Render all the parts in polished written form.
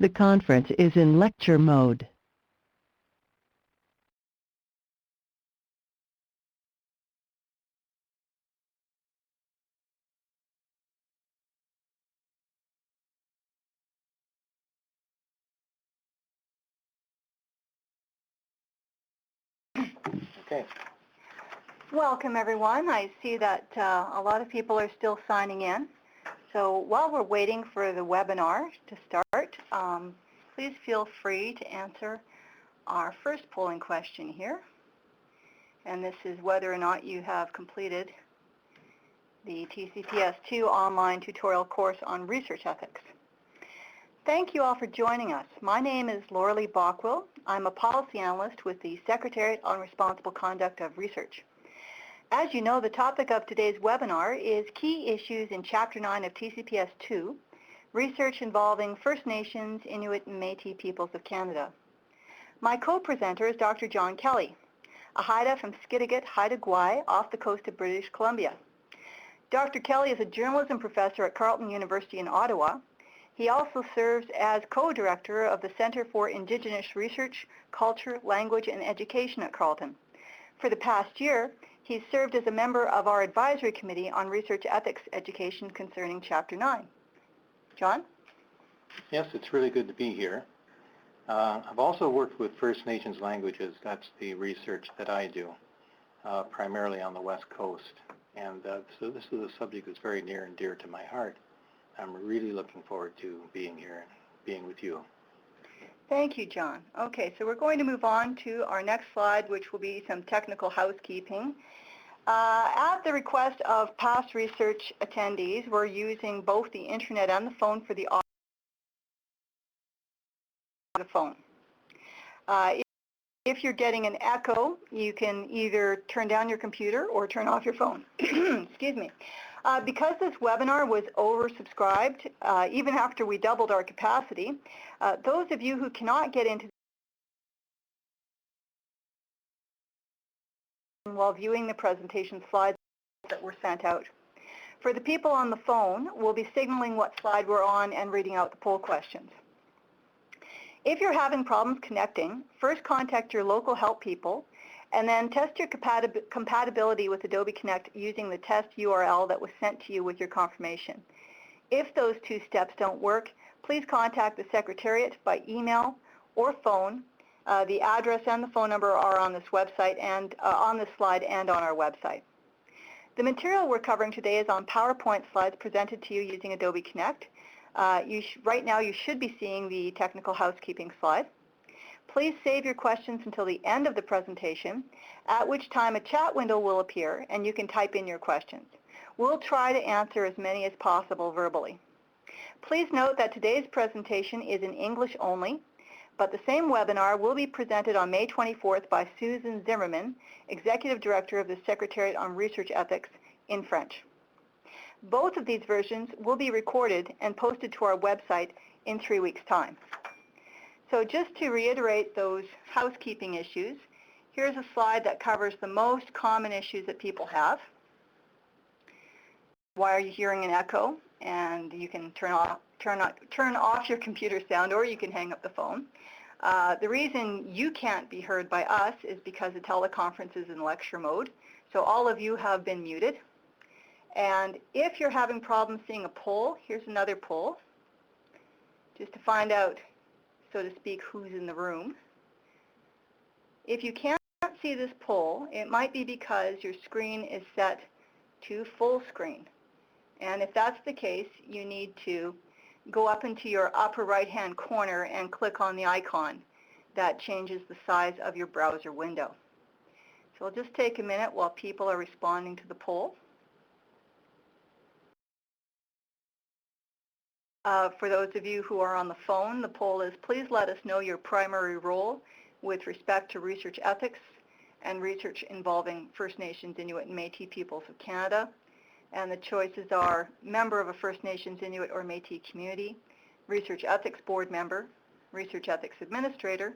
The conference is in lecture mode. Okay. Welcome, everyone. I see that a lot of people are still signing in. So while we're waiting for the webinar to start, please feel free to answer our first polling question here. And this is whether or not you have completed the TCPS 2 online tutorial course on research ethics. Thank you all for joining us. My name is Laura-Lee Balkwill. I'm a policy analyst with the Secretariat on Responsible Conduct of Research. As you know, the topic of today's webinar is Key Issues in Chapter 9 of TCPS 2, Research Involving First Nations, Inuit, and Métis Peoples of Canada. My co-presenter is Dr. John Kelly, a Haida from Skidegate, Haida Gwaii, off the coast of British Columbia. Dr. Kelly is a journalism professor at Carleton University in Ottawa. He also serves as co-director of the Centre for Indigenous Research, Culture, Language, and Education at Carleton. For the past year, he's served as a member of our advisory committee on research ethics education concerning Chapter 9. John? Yes, it's really good to be here. I've also worked with First Nations languages. That's the research that I do, primarily on the West Coast. And so this is a subject that's very near and dear to my heart. I'm really looking forward to being here and being with you. Thank you, John. Okay, so we're going to move on to our next slide, which will be some technical housekeeping. At the request of past research attendees, we're using both the internet and the phone for the phone. If you're getting an echo, you can either turn down your computer or turn off your phone. Excuse me. Because this webinar was oversubscribed, even after we doubled our capacity, those of you who cannot get into while viewing the presentation slides that were sent out. For the people on the phone, we'll be signaling what slide we're on and reading out the poll questions. If you're having problems connecting, first contact your local help people and then test your compatibility with Adobe Connect using the test URL that was sent to you with your confirmation. If those two steps don't work, please contact the Secretariat by email or phone. The address and the phone number are on this website and on this slide and on our website. The material we're covering today is on PowerPoint slides presented to you using Adobe Connect. Right now you should be seeing the technical housekeeping slide. Please save your questions until the end of the presentation, at which time a chat window will appear and you can type in your questions. We'll try to answer as many as possible verbally. Please note that today's presentation is in English only, but the same webinar will be presented on May 24th by Susan Zimmerman, Executive Director of the Secretariat on Research Ethics, in French. Both of these versions will be recorded and posted to our website in 3 weeks' time. So just to reiterate those housekeeping issues, here's a slide that covers the most common issues that people have. Why are you hearing an echo? And you can turn off your computer sound, or you can hang up the phone. The reason you can't be heard by us is because the teleconference is in lecture mode. So all of you have been muted. And if you're having problems seeing a poll, here's another poll, just to find out, so to speak, who's in the room. If you can't see this poll, it might be because your screen is set to full screen. And if that's the case, you need to go up into your upper right-hand corner and click on the icon that changes the size of your browser window. So I'll just take a minute while people are responding to the poll. For those of you who are on the phone, the poll is, please let us know your primary role with respect to research ethics and research involving First Nations, Inuit, and Métis peoples of Canada. And the choices are member of a First Nations, Inuit, or Métis community, research ethics board member, research ethics administrator,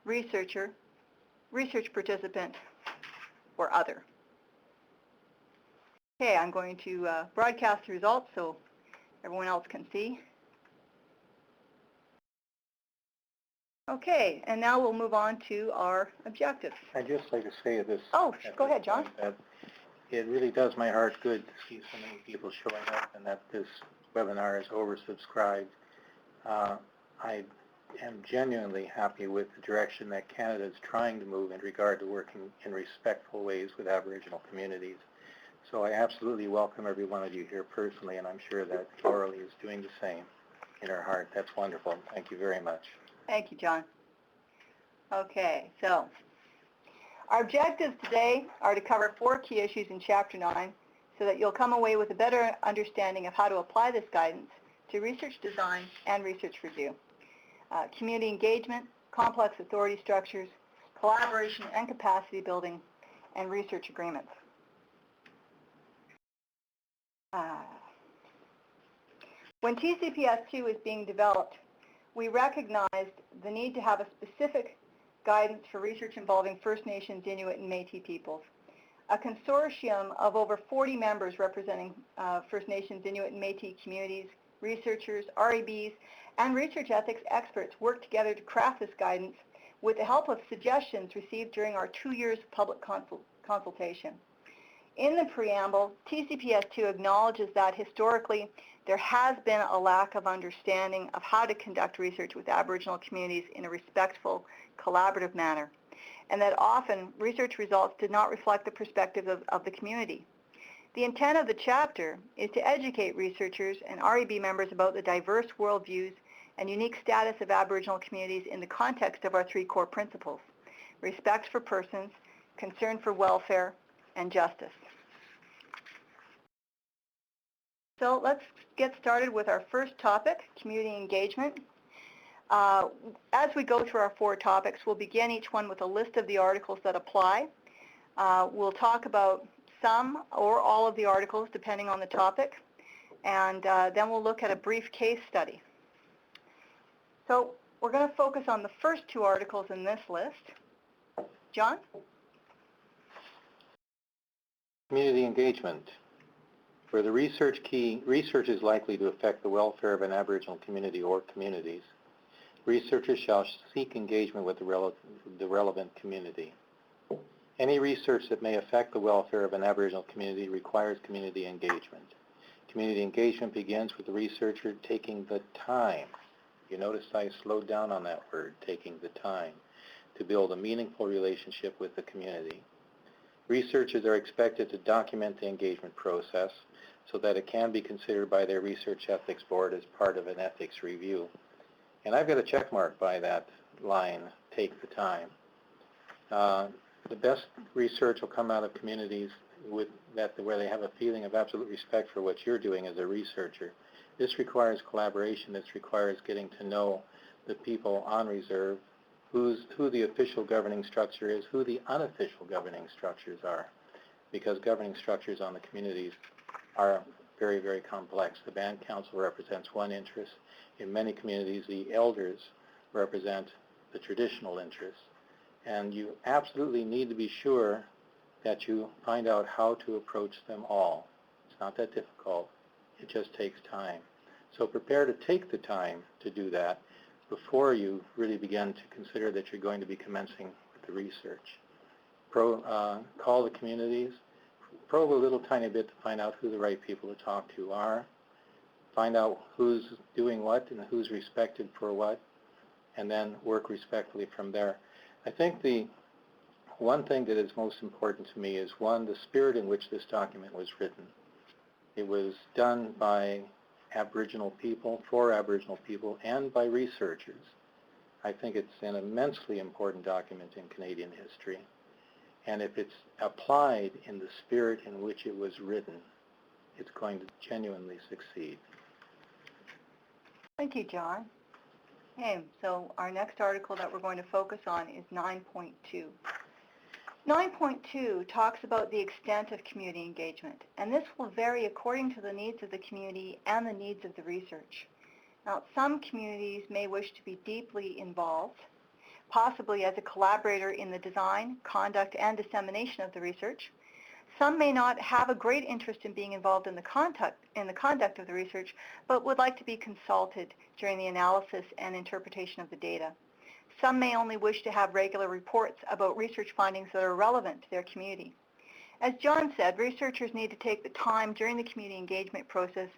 researcher, research participant, or other. Okay, I'm going to broadcast the results so everyone else can see. Okay, and now we'll move on to our objectives. I'd just like to say this. Oh, go ahead, John. That it really does my heart good to see so many people showing up and that this webinar is oversubscribed. I am genuinely happy with the direction that Canada is trying to move in regard to working in respectful ways with Aboriginal communities. So I absolutely welcome every one of you here personally, and I'm sure that Laura-Lee is doing the same in her heart. That's wonderful. Thank you very much. Thank you, John. Okay, so our objectives today are to cover 4 key issues in Chapter 9 so that you'll come away with a better understanding of how to apply this guidance to research design and research review. Community engagement, complex authority structures, collaboration and capacity building, and research agreements. When TCPS2 was being developed, we recognized the need to have a specific guidance for research involving First Nations, Inuit, and Métis peoples. A consortium of over 40 members representing First Nations, Inuit, and Métis communities, researchers, REBs, and research ethics experts worked together to craft this guidance with the help of suggestions received during our 2 years of public consultation. In the preamble, TCPS2 acknowledges that historically there has been a lack of understanding of how to conduct research with Aboriginal communities in a respectful, collaborative manner, and that often research results did not reflect the perspective of the community. The intent of the chapter is to educate researchers and REB members about the diverse worldviews and unique status of Aboriginal communities in the context of our 3 core principles: respect for persons, concern for welfare, and justice. So let's get started with our first topic, community engagement. As we go through our 4 topics, we'll begin each one with a list of the articles that apply. We'll talk about some or all of the articles depending on the topic, and then we'll look at a brief case study. So we're going to focus on the first 2 articles in this list. John? Community engagement. Where the research is likely to affect the welfare of an Aboriginal community or communities, researchers shall seek engagement with the relevant community. Any research that may affect the welfare of an Aboriginal community requires community engagement. Community engagement begins with the researcher taking the time. You notice I slowed down on that word, taking the time, to build a meaningful relationship with the community. Researchers are expected to document the engagement process so that it can be considered by their research ethics board as part of an ethics review. And I've got a check mark by that line, take the time. The best research will come out of communities where they have a feeling of absolute respect for what you're doing as a researcher. This requires collaboration. This requires getting to know the people on reserve, who the official governing structure is, who the unofficial governing structures are, because governing structures on the communities are very, very complex. The band council represents one interest. In many communities, the elders represent the traditional interests. And you absolutely need to be sure that you find out how to approach them all. It's not that difficult. It just takes time. So prepare to take the time to do that before you really begin to consider that you're going to be commencing with the research. Call the communities, probe a little tiny bit to find out who the right people to talk to are, find out who's doing what and who's respected for what, and then work respectfully from there. I think the one thing that is most important to me is, one, the spirit in which this document was written. It was done by Aboriginal people, for Aboriginal people, and by researchers. I think it's an immensely important document in Canadian history. And if it's applied in the spirit in which it was written, it's going to genuinely succeed. Thank you, John. Okay, so our next article that we're going to focus on is 9.2. 9.2 talks about the extent of community engagement, and this will vary according to the needs of the community and the needs of the research. Now, some communities may wish to be deeply involved, possibly as a collaborator in the design, conduct, and dissemination of the research. Some may not have a great interest in being involved in the conduct of the research, but would like to be consulted during the analysis and interpretation of the data. Some may only wish to have regular reports about research findings that are relevant to their community. As John said, researchers need to take the time during the community engagement process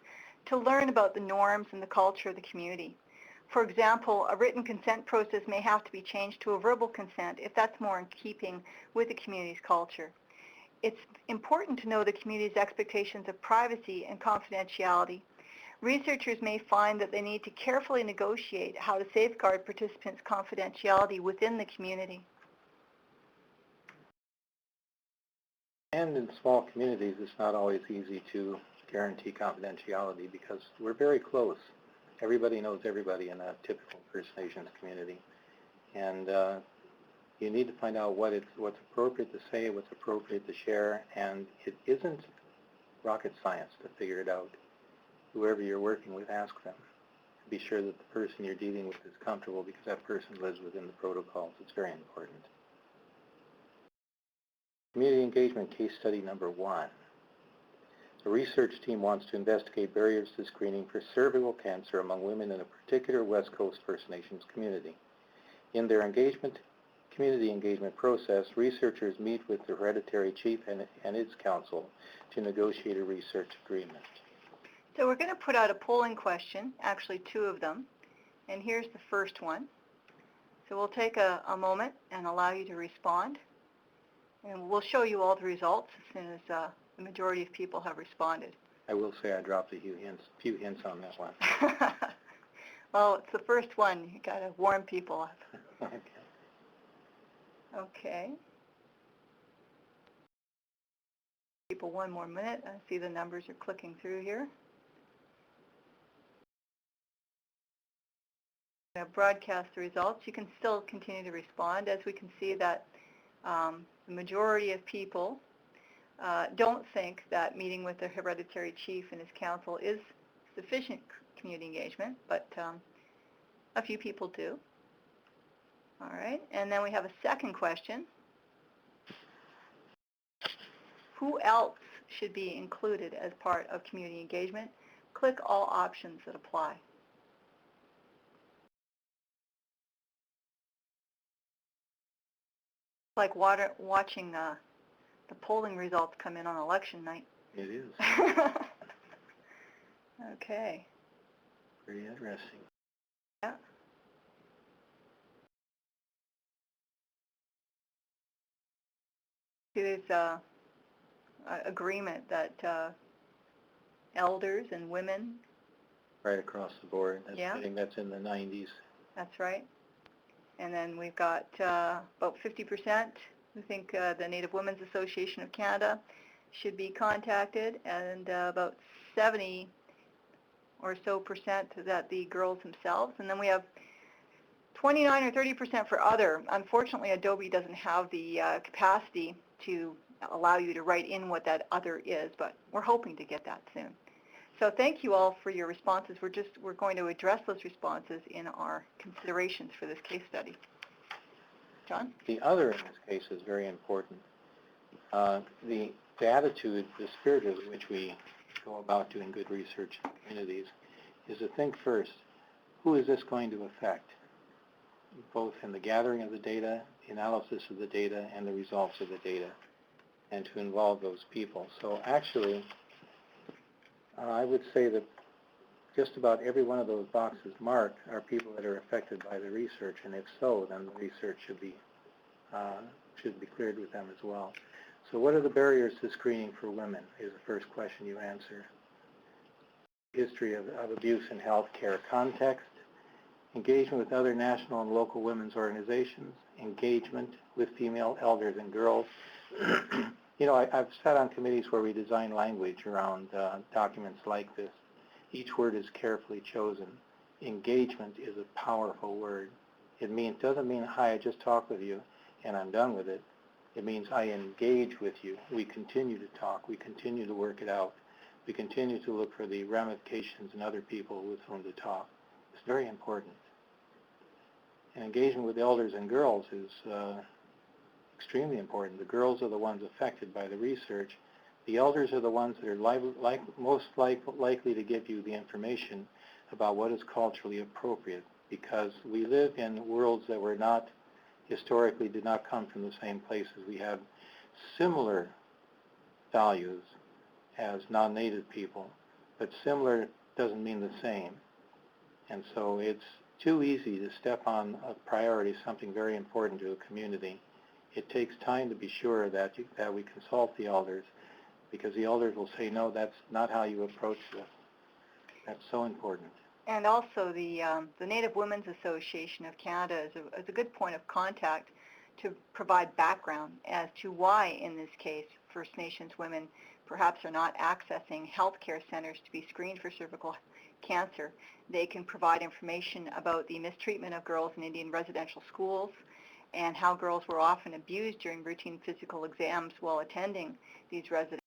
to learn about the norms and the culture of the community. For example, a written consent process may have to be changed to a verbal consent if that's more in keeping with the community's culture. It's important to know the community's expectations of privacy and confidentiality. Researchers may find that they need to carefully negotiate how to safeguard participants' confidentiality within the community. And in small communities, it's not always easy to guarantee confidentiality because we're very close. Everybody knows everybody in a typical First Nations community. And you need to find out what's appropriate to say, what's appropriate to share, and it isn't rocket science to figure it out. Whoever you're working with, ask them. Be sure that the person you're dealing with is comfortable because that person lives within the protocols. It's very important. Community engagement case study number 1. The research team wants to investigate barriers to screening for cervical cancer among women in a particular West Coast First Nations community. In their community engagement process, researchers meet with the hereditary chief and its council to negotiate a research agreement. So we're going to put out a polling question, actually 2 of them, and here's the first one. So we'll take a moment and allow you to respond, and we'll show you all the results as soon as the majority of people have responded. I will say I dropped a few hints on that one. Well, it's the first one. You got to warm people up. Okay. Okay. People 1 more minute. I see the numbers are clicking through here. Broadcast the results. You can still continue to respond, as we can see that the majority of people don't think that meeting with the hereditary chief and his council is sufficient community engagement, but a few people do. All right, and then we have a second question. Who else should be included as part of community engagement? Click all options that apply. Like watching the polling results come in on election night. It is. Okay. Very interesting. Yeah. See, there's a agreement that elders and women. Right across the board. Yeah. I think that's in the 90s. That's right. And then we've got about 50% who think the Native Women's Association of Canada should be contacted, and about 70 or so percent that the girls themselves. And then we have 29 or 30% for other. Unfortunately, Adobe doesn't have the capacity to allow you to write in what that other is, but we're hoping to get that soon. So thank you all for your responses. We're going to address those responses in our considerations for this case study. John? The other in this case is very important. The attitude, the spirit in which we go about doing good research in communities is to think first, who is this going to affect? Both in the gathering of the data, the analysis of the data, and the results of the data, and to involve those people. So actually, I would say that just about every one of those boxes marked are people that are affected by the research, and if so, then the research should be cleared with them as well. So what are the barriers to screening for women is the first question you answer. History of abuse in healthcare context, engagement with other national and local women's organizations, engagement with female elders and girls. You know, I've sat on committees where we design language around documents like this. Each word is carefully chosen. Engagement is a powerful word. It doesn't mean, hi, I just talked with you and I'm done with it. It means I engage with you. We continue to talk. We continue to work it out. We continue to look for the ramifications and other people with whom to talk. It's very important. And engagement with elders and girls is extremely important. The girls are the ones affected by the research. The elders are the ones that are most likely to give you the information about what is culturally appropriate because we live in worlds that were not, historically did not come from the same places. We have similar values as non-native people, but similar doesn't mean the same. And so it's too easy to step on a priority, something very important to a community. It takes time to be sure that we consult the elders, because the elders will say, no, that's not how you approach this. That's so important. And also the Native Women's Association of Canada is a good point of contact to provide background as to why, in this case, First Nations women perhaps are not accessing healthcare centers to be screened for cervical cancer. They can provide information about the mistreatment of girls in Indian residential schools and how girls were often abused during routine physical exams while attending these residential.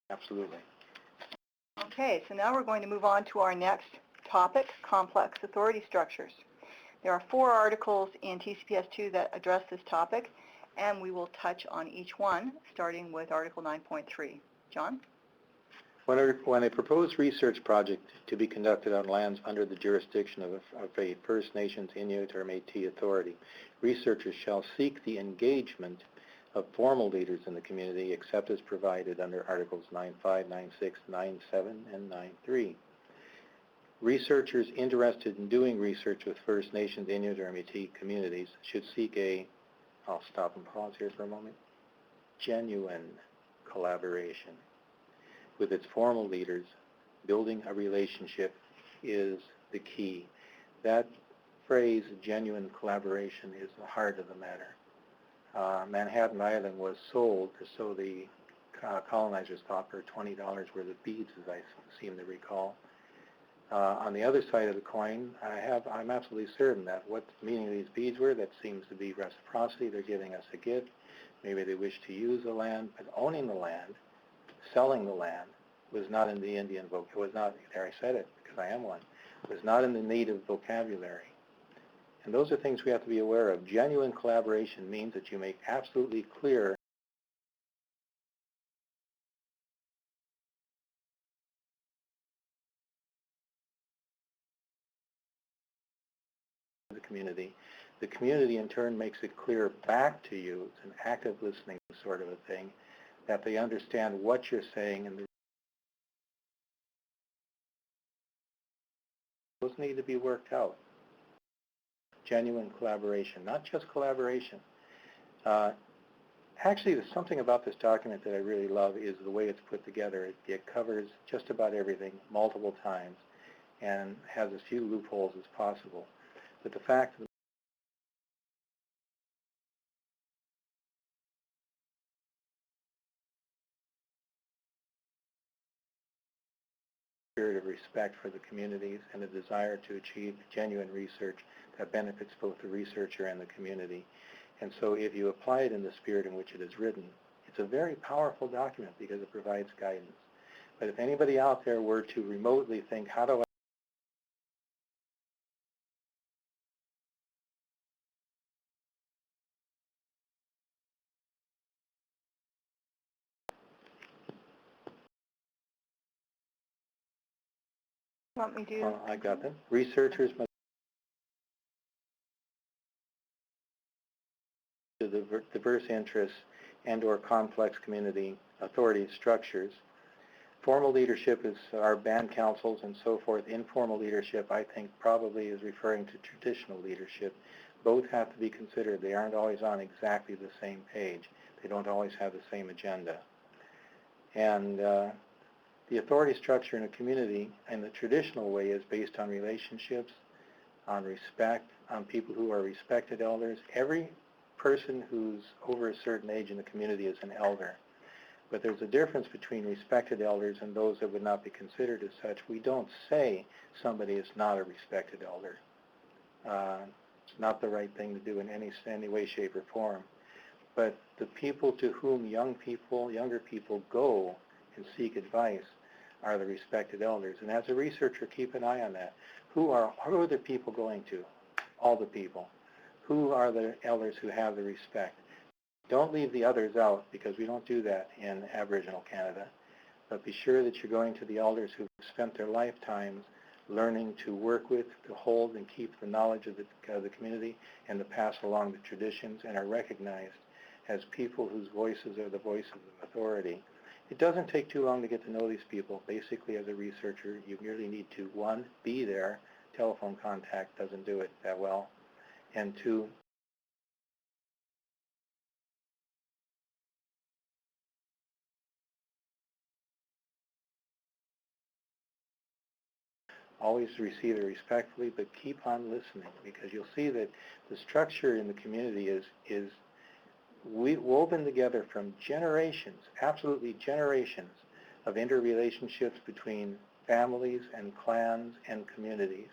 Absolutely. Okay, so now we're going to move on to our next topic, complex authority structures. There are 4 articles in TCPS 2 that address this topic, and we will touch on each one, starting with Article 9.3. John? When a proposed research project to be conducted on lands under the jurisdiction of a First Nations, Inuit, or Métis authority, researchers shall seek the engagement of formal leaders in the community except as provided under Articles 9.5, 9.6, 9.7, and 9.3. Researchers interested in doing research with First Nations, Inuit, or Métis communities should seek I'll stop and pause here for a moment, genuine collaboration with its formal leaders. Building a relationship is the key. That phrase, genuine collaboration, is the heart of the matter. Manhattan Island was sold, so the colonizers thought, for $20 worth of beads, as I seem to recall. On the other side of the coin, I'm absolutely certain that what the meaning of these beads were, that seems to be reciprocity. They're giving us a gift. Maybe they wish to use the land, but owning the land, selling the land, was not in the Indian vocabulary. It was not, there I said it, because I am one, it was not in the native vocabulary. And those are things we have to be aware of. Genuine collaboration means that you make absolutely clear the community. The community in turn makes it clear back to you, it's an active listening sort of a thing, that they understand what you're saying, and those need to be worked out. Genuine collaboration, not just collaboration. Actually, there's something about this document that I really love is the way it's put together. It covers just about everything multiple times and has as few loopholes as possible. But the fact of the spirit of respect for the communities and a desire to achieve genuine research that benefits both the researcher and the community. And so if you apply it in the spirit in which it is written, it's a very powerful document because it provides guidance. But if anybody out there were to remotely think, how do I Want me to? I got them. Researchers must to the diverse interests and or complex community authority structures. Formal leadership is our band councils and so forth. Informal leadership, I think, probably is referring to traditional leadership. Both have to be considered. They aren't always on exactly the same page. They don't always have the same agenda. And the authority structure in a community in the traditional way is based on relationships, on respect, on people who are respected elders. Every person who's over a certain age in the community is an elder. But there's a difference between respected elders and those that would not be considered as such. We don't say somebody is not a respected elder. It's not the right thing to do in any way, shape, or form. But the people to whom younger people go and seek advice are the respected elders. And as a researcher, keep an eye on that. Who are the people going to? All the people. Who are the elders who have the respect? Don't leave the others out, because we don't do that in Aboriginal Canada. But be sure that you're going to the elders who've spent their lifetimes learning to work with, to hold and keep the knowledge of the community and to pass along the traditions and are recognized as people whose voices are the voices of authority. It doesn't take too long to get to know these people. Basically, as a researcher, you merely need to, one, be there. Telephone contact doesn't do it that well. And two, always receive it respectfully, but keep on listening, because you'll see that the structure in the community is woven together from generations, absolutely generations, of interrelationships between families and clans and communities.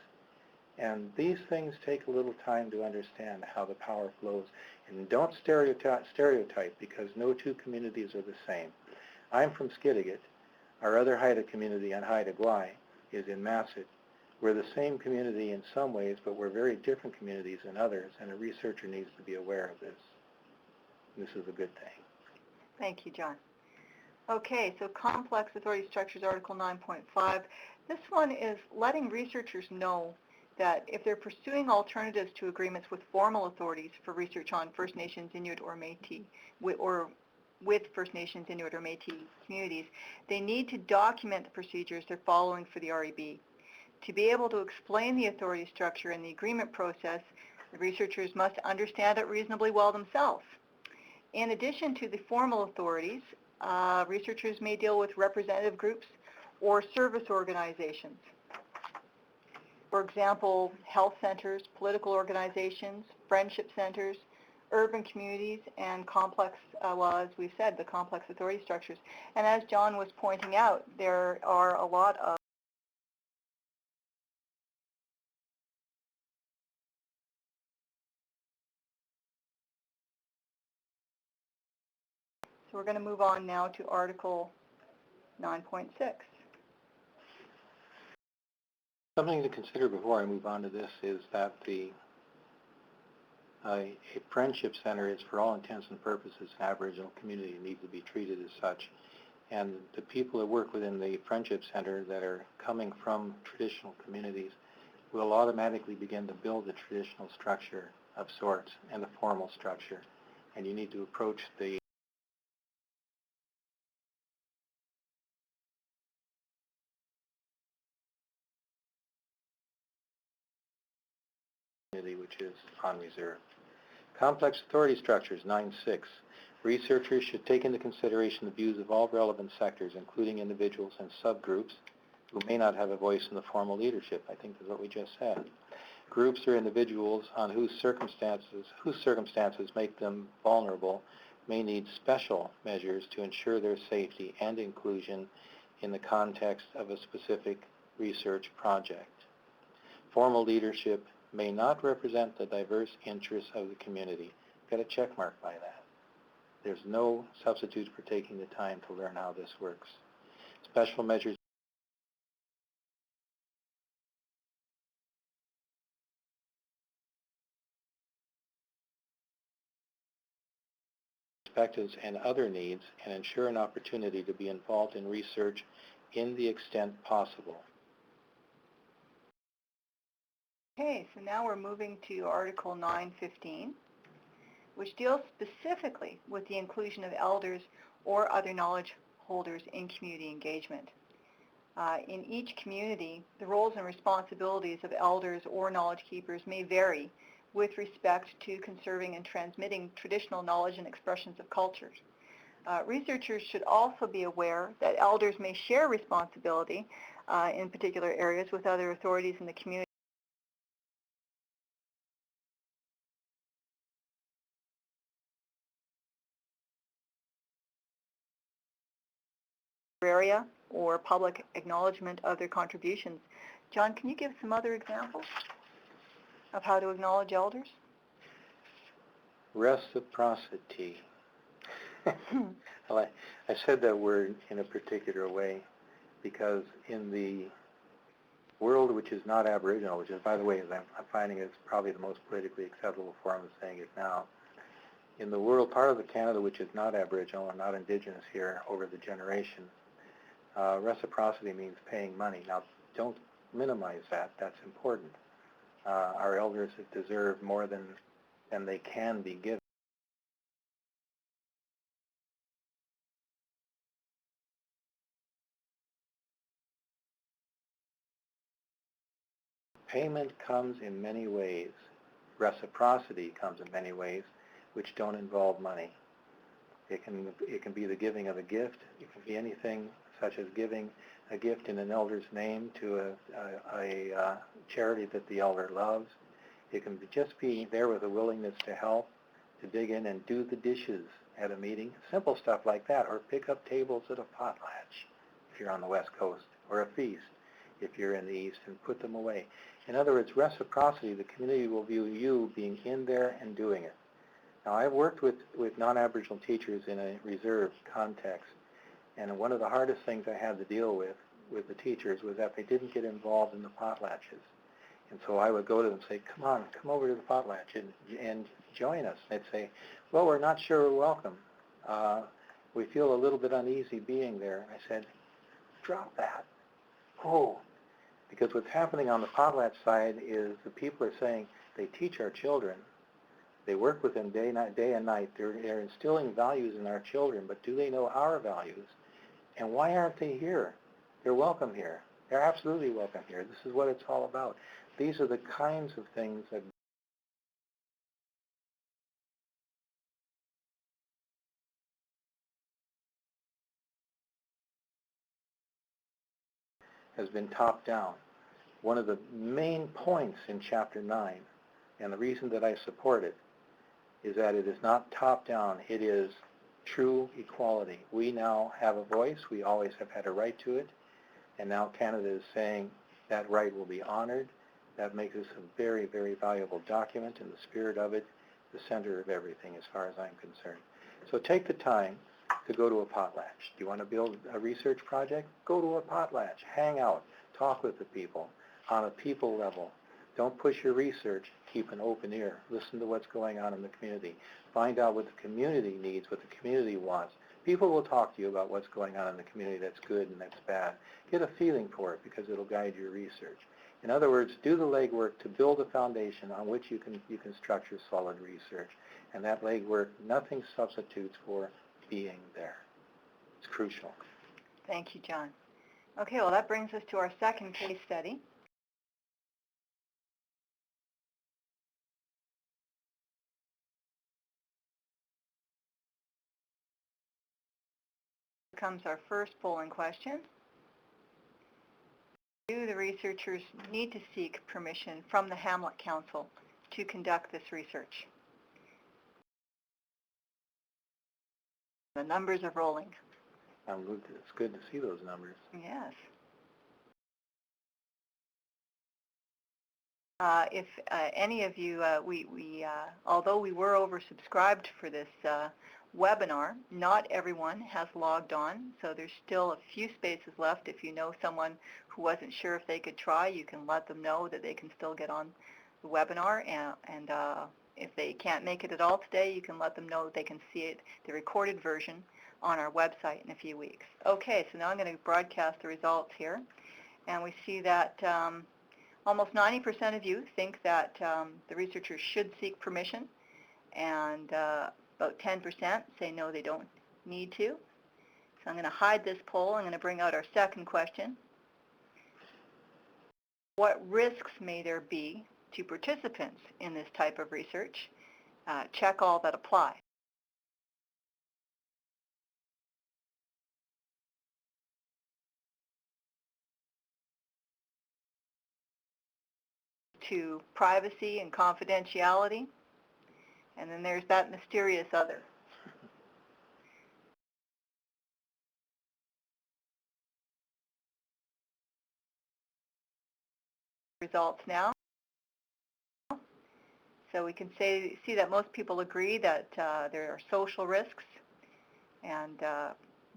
And these things take a little time to understand how the power flows. And don't stereotype, because no two communities are the same. I'm from Skidegate. Our other Haida community on Haida Gwaii is in Masset. We're the same community in some ways, but we're very different communities in others, and a researcher needs to be aware of this. This is a good thing. Thank you, John. Okay, so complex authority structures, Article 9.5. This one is letting researchers know that if they're pursuing alternatives to agreements with formal authorities for research on First Nations, Inuit, or Métis, or with First Nations, Inuit, or Métis communities, they need to document the procedures they're following for the REB. To be able to explain the authority structure and the agreement process, the researchers must understand it reasonably well themselves. In addition to the formal authorities, researchers may deal with representative groups or service organizations. For example, health centers, political organizations, friendship centers, urban communities, and complex, well, as we've said, the complex authority structures. And as John was pointing out, there are a lot of So we're going to move on now to Article 9.6. Something to consider before I move on to this is that a friendship center is, for all intents and purposes, an Aboriginal community and needs to be treated as such. And the people that work within the friendship center that are coming from traditional communities will automatically begin to build a traditional structure of sorts and a formal structure. And you need to approach the community, which is on reserve. Complex authority structures, 9.6. Researchers should take into consideration the views of all relevant sectors, including individuals and subgroups who may not have a voice in the formal leadership. I think that's what we just said. Groups or individuals on whose circumstances make them vulnerable may need special measures to ensure their safety and inclusion in the context of a specific research project. Formal leadership may not represent the diverse interests of the community. Got a check mark by that. There's no substitute for taking the time to learn how this works. Special measures perspectives and other needs, and ensure an opportunity to be involved in research in the extent possible. Okay, so now we're moving to Article 9.15, which deals specifically with the inclusion of elders or other knowledge holders in community engagement. In each community, the roles and responsibilities of elders or knowledge keepers may vary with respect to conserving and transmitting traditional knowledge and expressions of cultures. Researchers should also be aware that elders may share responsibility in particular areas with other authorities in the community area or public acknowledgement of their contributions. John, can you give some other examples of how to acknowledge elders? Reciprocity. Well, I said that word in a particular way because in the world which is not Aboriginal, which is, by the way, as I'm finding it's probably the most politically acceptable form of saying it now, in the world, part of the Canada which is not Aboriginal and not Indigenous here over the generations, Reciprocity means paying money. Now, don't minimize that. That's important. Our elders deserve more than they can be given. Payment comes in many ways. Reciprocity comes in many ways, which don't involve money. It can be the giving of a gift. It can be anything such as giving a gift in an elder's name to a charity that the elder loves. It can just be there with a willingness to help, to dig in and do the dishes at a meeting, simple stuff like that, or pick up tables at a potlatch if you're on the West Coast, or a feast if you're in the East, and put them away. In other words, reciprocity, the community will view you being in there and doing it. Now, I've worked with non-Aboriginal teachers in a reserve context, and one of the hardest things I had to deal with the teachers was that they didn't get involved in the potlatches. And so I would go to them and say, come on, come over to the potlatch and join us. And they'd say, well, we're not sure we're welcome. We feel a little bit uneasy being there. I said, drop that. Oh, because what's happening on the potlatch side is the people are saying they teach our children. They work with them day and night. They're instilling values in our children, but do they know our values? And why aren't they here? They're welcome here. They're absolutely welcome here. This is what it's all about. These are the kinds of things that has been top down. One of the main points in Chapter 9, and the reason that I support it, is that it is not top down, it is true equality. We now have a voice, we always have had a right to it, and now Canada is saying that right will be honored. That makes this a very, very valuable document, and the spirit of it, the center of everything as far as I'm concerned. So take the time to go to a potlatch. Do you want to build a research project? Go to a potlatch, hang out, talk with the people on a people level. Don't push your research, keep an open ear. Listen to what's going on in the community. Find out what the community needs, what the community wants. People will talk to you about what's going on in the community that's good and that's bad. Get a feeling for it because it'll guide your research. In other words, do the legwork to build a foundation on which you can structure solid research. And that legwork, nothing substitutes for being there. It's crucial. Thank you, John. Okay, well, that brings us to our second case study. Here comes our first polling question. Do the researchers need to seek permission from the Hamlet Council to conduct this research? The numbers are rolling. It's good to see those numbers. Yes. If any of you, although we were oversubscribed for this webinar, not everyone has logged on, so there's still a few spaces left. If you know someone who wasn't sure if they could try, you can let them know that they can still get on the webinar, and if they can't make it at all today, you can let them know that they can see it, the recorded version, on our website in a few weeks. Okay, so now I'm going to broadcast the results here, and we see that almost 90% of you think that the researchers should seek permission, and about 10% say no, they don't need to. So I'm going to hide this poll. I'm going to bring out our second question. What risks may there be to participants in this type of research? Check all that apply. To privacy and confidentiality, and then there's that mysterious other. Results now. So we can see that most people agree that there are social risks and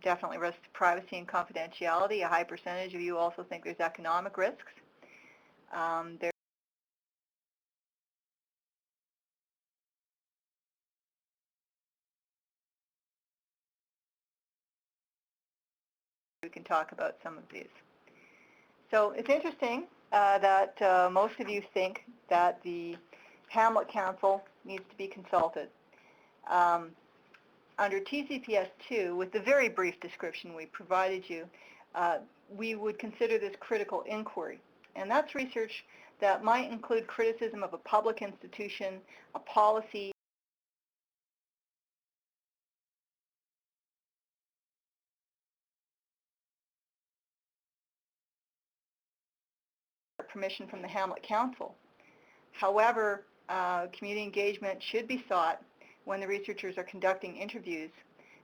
definitely risks to privacy and confidentiality. A high percentage of you also think there's economic risks. There's can talk about some of these. So it's interesting that most of you think that the Hamlet Council needs to be consulted. Under TCPS 2, with the very brief description we provided you, we would consider this critical inquiry. And that's research that might include criticism of a public institution, a policy, permission from the Hamlet Council. However, community engagement should be sought when the researchers are conducting interviews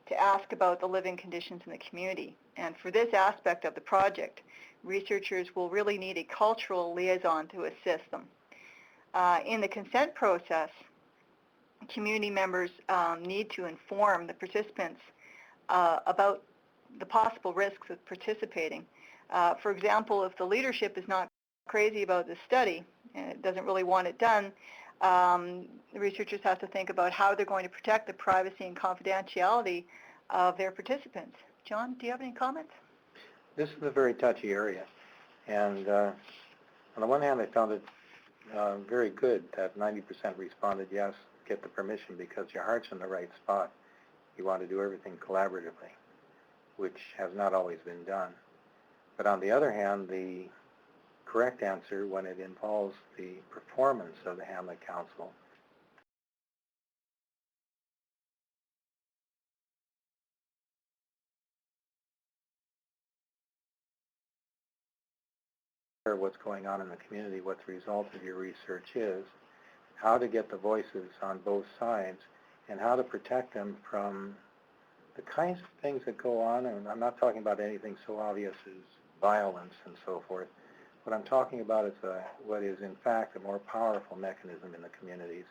to ask about the living conditions in the community. And for this aspect of the project, researchers will really need a cultural liaison to assist them. In the consent process, community members need to inform the participants about the possible risks of participating. For example, if the leadership is not crazy about this study and it doesn't really want it done, the researchers have to think about how they're going to protect the privacy and confidentiality of their participants. John, do you have any comments? This is a very touchy area, and on the one hand, I found it very good that 90% responded yes, get the permission, because your heart's in the right spot. You want to do everything collaboratively, which has not always been done. But on the other hand, the correct answer, when it involves the performance of the Hamlet Council, what's going on in the community, what the result of your research is, how to get the voices on both sides, and how to protect them from the kinds of things that go on. And I'm not talking about anything so obvious as violence and so forth. What I'm talking about is what is in fact a more powerful mechanism in the communities,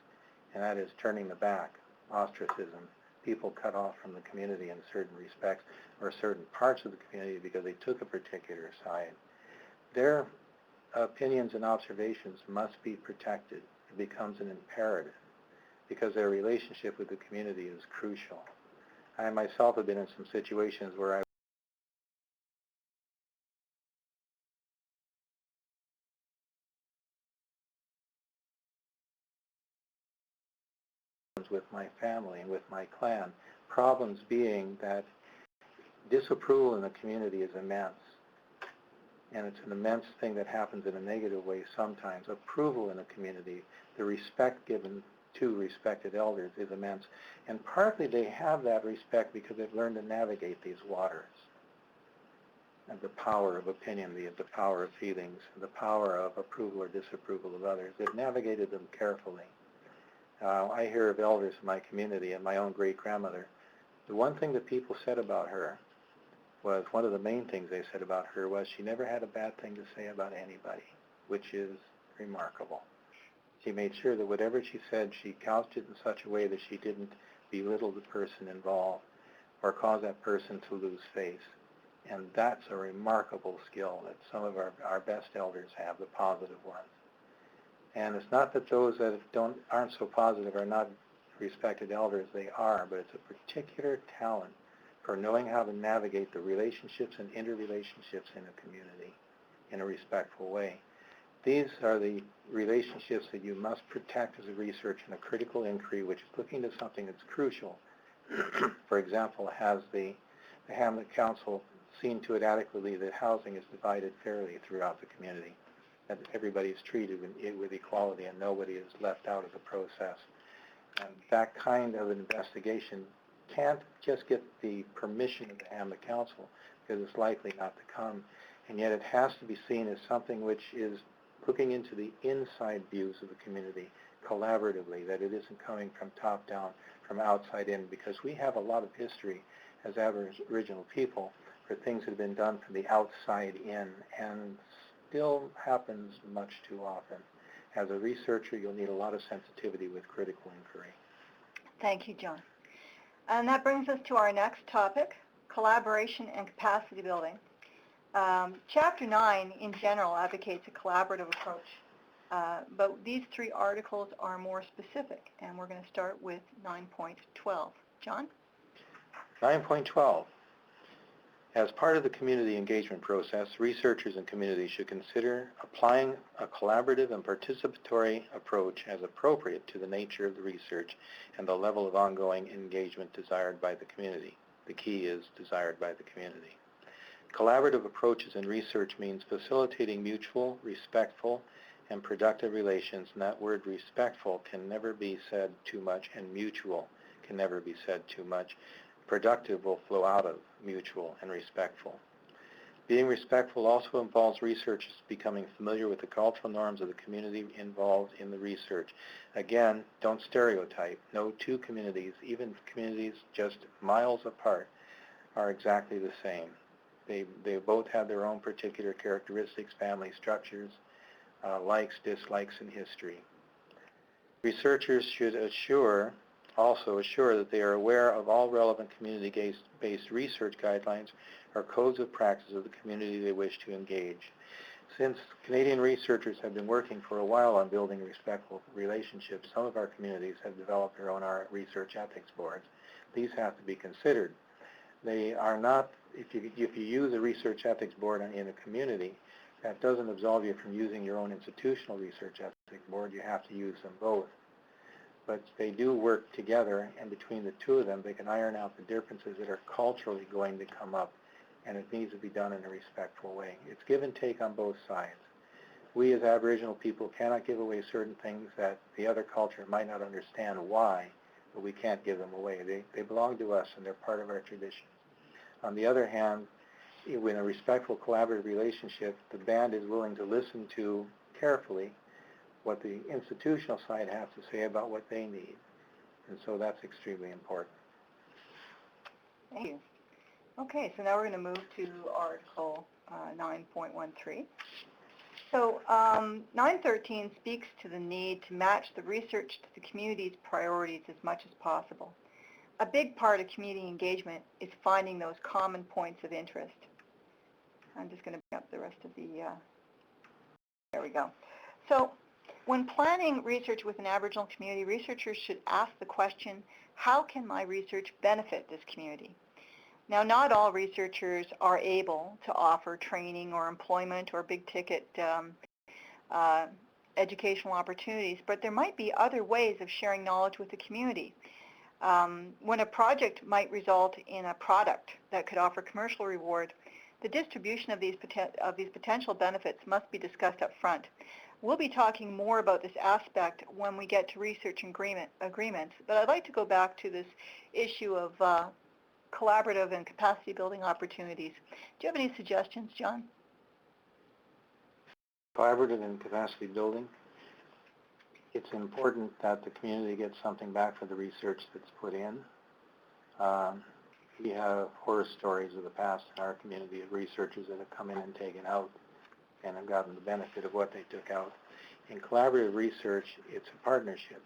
and that is turning the back, ostracism, people cut off from the community in certain respects or certain parts of the community because they took a particular side. Their opinions and observations must be protected. It becomes an imperative because their relationship with the community is crucial. I myself have been in some situations where I with my family and with my clan, problems being that disapproval in the community is immense. And it's an immense thing that happens in a negative way sometimes. Approval in a community, the respect given to respected elders is immense. And partly they have that respect because they've learned to navigate these waters. And the power of opinion, the power of feelings, the power of approval or disapproval of others. They've navigated them carefully. I hear of elders in my community and my own great-grandmother. The one thing that people said about her was, one of the main things they said about her was she never had a bad thing to say about anybody, which is remarkable. She made sure that whatever she said, she couched it in such a way that she didn't belittle the person involved or cause that person to lose face. And that's a remarkable skill that some of our best elders have, the positive ones. And it's not that those that aren't so positive are not respected elders, they are, but it's a particular talent for knowing how to navigate the relationships and interrelationships in a community in a respectful way. These are the relationships that you must protect as a research in a critical inquiry, which is looking at something that's crucial. For example, has the Hamlet Council seen to it adequately that housing is divided fairly throughout the community, that everybody is treated with equality and nobody is left out of the process. And that kind of investigation can't just get the permission of the Hamlet Council because it's likely not to come, and yet it has to be seen as something which is looking into the inside views of the community collaboratively, that it isn't coming from top down, from outside in, because we have a lot of history as Aboriginal people for things that have been done from the outside in, and still happens much too often. As a researcher, you'll need a lot of sensitivity with critical inquiry. Thank you, John. And that brings us to our next topic, collaboration and capacity building. Chapter 9, in general, advocates a collaborative approach, but these three articles are more specific, and we're going to start with 9.12. John? 9.12. As part of the community engagement process, researchers and communities should consider applying a collaborative and participatory approach as appropriate to the nature of the research and the level of ongoing engagement desired by the community. The key is desired by the community. Collaborative approaches in research means facilitating mutual, respectful, and productive relations, and that word respectful can never be said too much, and mutual can never be said too much. Productive will flow out of mutual and respectful. Being respectful also involves researchers becoming familiar with the cultural norms of the community involved in the research. Again, don't stereotype. No two communities, even communities just miles apart, are exactly the same. They both have their own particular characteristics, family structures, likes, dislikes, and history. Researchers should also assure that they are aware of all relevant community-based research guidelines or codes of practice of the community they wish to engage. Since Canadian researchers have been working for a while on building respectful relationships, some of our communities have developed their own research ethics boards. These have to be considered. They are not, if you use a research ethics board in a community, that doesn't absolve you from using your own institutional research ethics board. You have to use them both. But they do work together, and between the two of them, they can iron out the differences that are culturally going to come up, and it needs to be done in a respectful way. It's give and take on both sides. We as Aboriginal people cannot give away certain things that the other culture might not understand why, but we can't give them away. They belong to us, and they're part of our tradition. On the other hand, in a respectful, collaborative relationship, the band is willing to listen to carefully what the institutional side has to say about what they need. And so that's extremely important. Thank you. Okay, so now we're going to move to Article 9.13. So 9.13 speaks to the need to match the research to the community's priorities as much as possible. A big part of community engagement is finding those common points of interest. I'm just going to bring up the rest of the, there we go. So when planning research with an Aboriginal community, researchers should ask the question, how can my research benefit this community? Now, not all researchers are able to offer training or employment or big-ticket educational opportunities, but there might be other ways of sharing knowledge with the community. When a project might result in a product that could offer commercial reward, the distribution of these potential benefits must be discussed up front. We'll be talking more about this aspect when we get to research agreements, but I'd like to go back to this issue of collaborative and capacity building opportunities. Do you have any suggestions, John? Collaborative and capacity building. It's important that the community gets something back for the research that's put in. We have horror stories of the past in our community of researchers that have come in and taken out and have gotten the benefit of what they took out. In collaborative research, it's a partnership.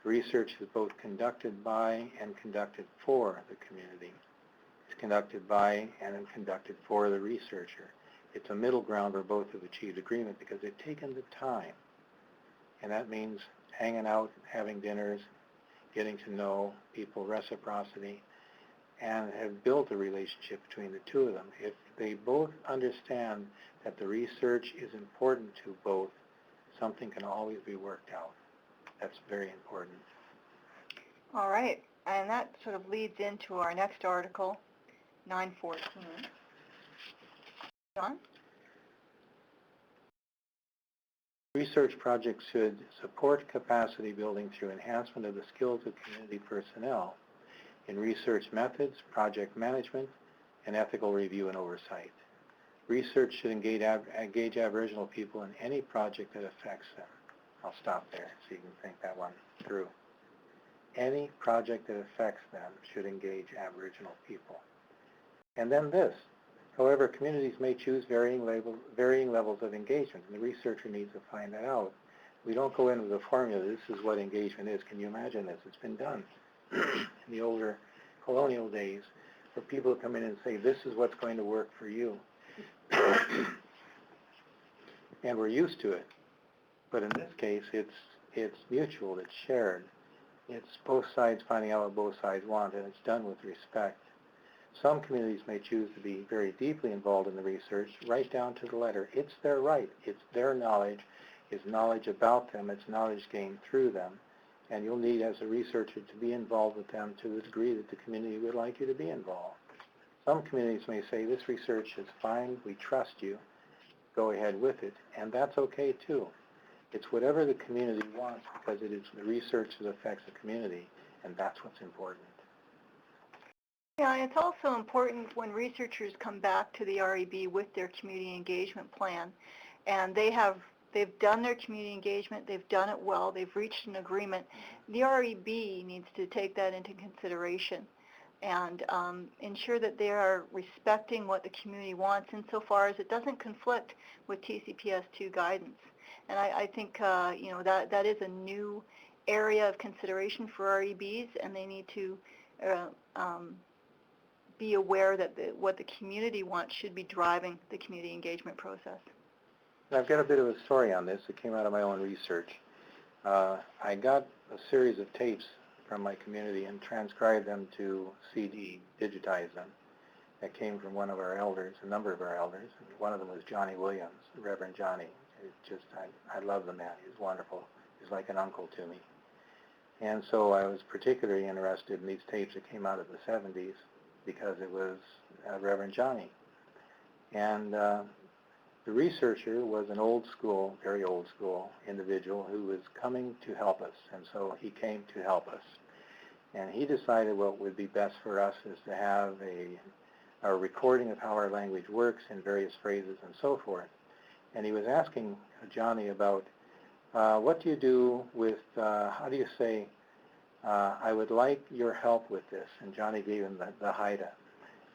Research is both conducted by and conducted for the community. It's conducted by and conducted for the researcher. It's a middle ground where both have achieved agreement because they've taken the time. And that means hanging out, having dinners, getting to know people, reciprocity, and have built a relationship between the two of them. If they both understand that the research is important to both, something can always be worked out. That's very important. All right, and that sort of leads into our next article, 9.14. John? Research projects should support capacity building through enhancement of the skills of community personnel in research methods, project management, and ethical review and oversight. Research should engage Aboriginal people in any project that affects them. I'll stop there so you can think that one through. Any project that affects them should engage Aboriginal people. And then this. However, communities may choose varying levels of engagement, and the researcher needs to find that out. We don't go in with a formula, this is what engagement is. Can you imagine this? It's been done in the older colonial days for people to come in and say, this is what's going to work for you. And we're used to it. But in this case, it's mutual, it's shared. It's both sides finding out what both sides want, and it's done with respect. Some communities may choose to be very deeply involved in the research, right down to the letter. It's their right. It's their knowledge. It's knowledge about them. It's knowledge gained through them. And you'll need, as a researcher, to be involved with them to the degree that the community would like you to be involved. Some communities may say, this research is fine. We trust you. Go ahead with it. And that's okay, too. It's whatever the community wants, because it is the research that affects the community, and that's what's important. Yeah, and it's also important when researchers come back to the REB with their community engagement plan, and they've done their community engagement, they've done it well, they've reached an agreement. The REB needs to take that into consideration and ensure that they are respecting what the community wants insofar as it doesn't conflict with TCPS 2 guidance. And I think that is a new area of consideration for REBs, and they need to be aware that what the community wants should be driving the community engagement process. I've got a bit of a story on this. It came out of my own research. I got a series of tapes from my community and transcribed them to CD, digitized them. That came from one of our elders, a number of our elders. One of them was Johnny Williams, Reverend Johnny. I love the man. He's wonderful. He's like an uncle to me. And so I was particularly interested in these tapes that came out of the 70s because it was Reverend Johnny. And the researcher was an old school, very old school individual who was coming to help us. And so he came to help us. And he decided what would be best for us is to have a recording of how our language works in various phrases and so forth. And he was asking Johnny about what do you do with, how do you say, I would like your help with this? And Johnny gave him the Haida.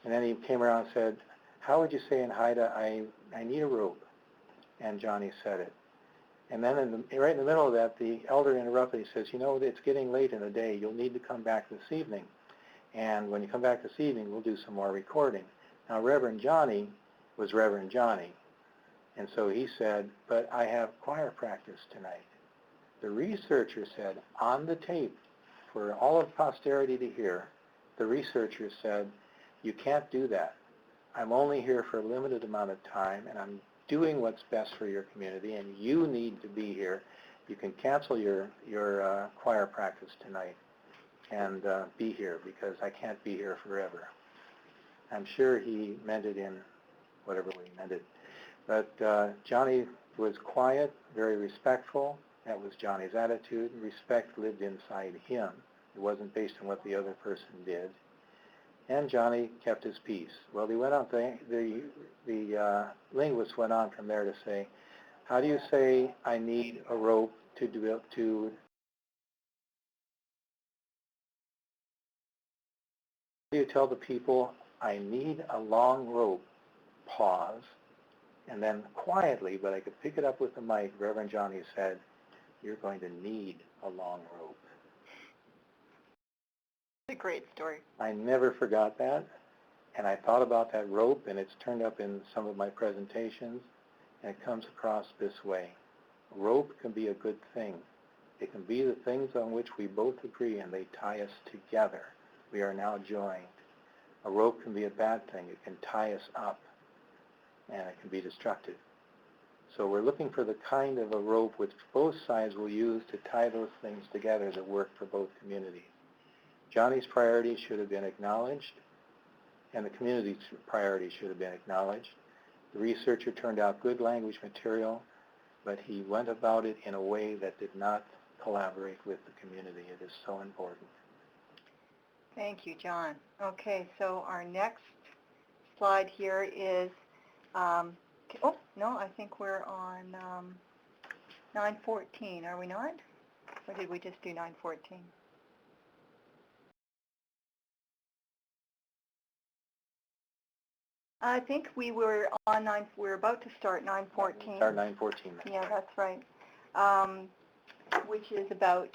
And then he came around and said, how would you say in Haida, I need a rope? And Johnny said it. And then right in the middle of that, the elder interrupted. He says, you know, it's getting late in the day. You'll need to come back this evening. And when you come back this evening, we'll do some more recording. Now, Reverend Johnny was Reverend Johnny. And so he said, but I have choir practice tonight. The researcher said, on the tape, for all of posterity to hear, the researcher said, you can't do that. I'm only here for a limited amount of time, and I'm doing what's best for your community, and you need to be here. You can cancel your choir practice tonight and be here, because I can't be here forever. I'm sure he meant it in whatever way he meant it. But Johnny was quiet, very respectful. That was Johnny's attitude. Respect lived inside him. It wasn't based on what the other person did. And Johnny kept his peace. Well, he went on. The linguist went on from there to say, how do you say I need a rope to do How do you tell the people I need a long rope? Pause. And then quietly, but I could pick it up with the mic, Reverend Johnny said, you're going to need a long rope. It's a great story. I never forgot that, and I thought about that rope, and it's turned up in some of my presentations, and it comes across this way. A rope can be a good thing. It can be the things on which we both agree, and they tie us together. We are now joined. A rope can be a bad thing. It can tie us up, and it can be destructive. So we're looking for the kind of a rope which both sides will use to tie those things together that work for both communities. Johnny's priorities should have been acknowledged, and the community's priorities should have been acknowledged. The researcher turned out good language material, but he went about it in a way that did not collaborate with the community. It is so important. Thank you, John. Okay, so our next slide here is, oh, no, I think we're on 914, are we not? Or did we just do 914? I think we were on we're about to start 914. Start 914. Yeah, that's right. Which is about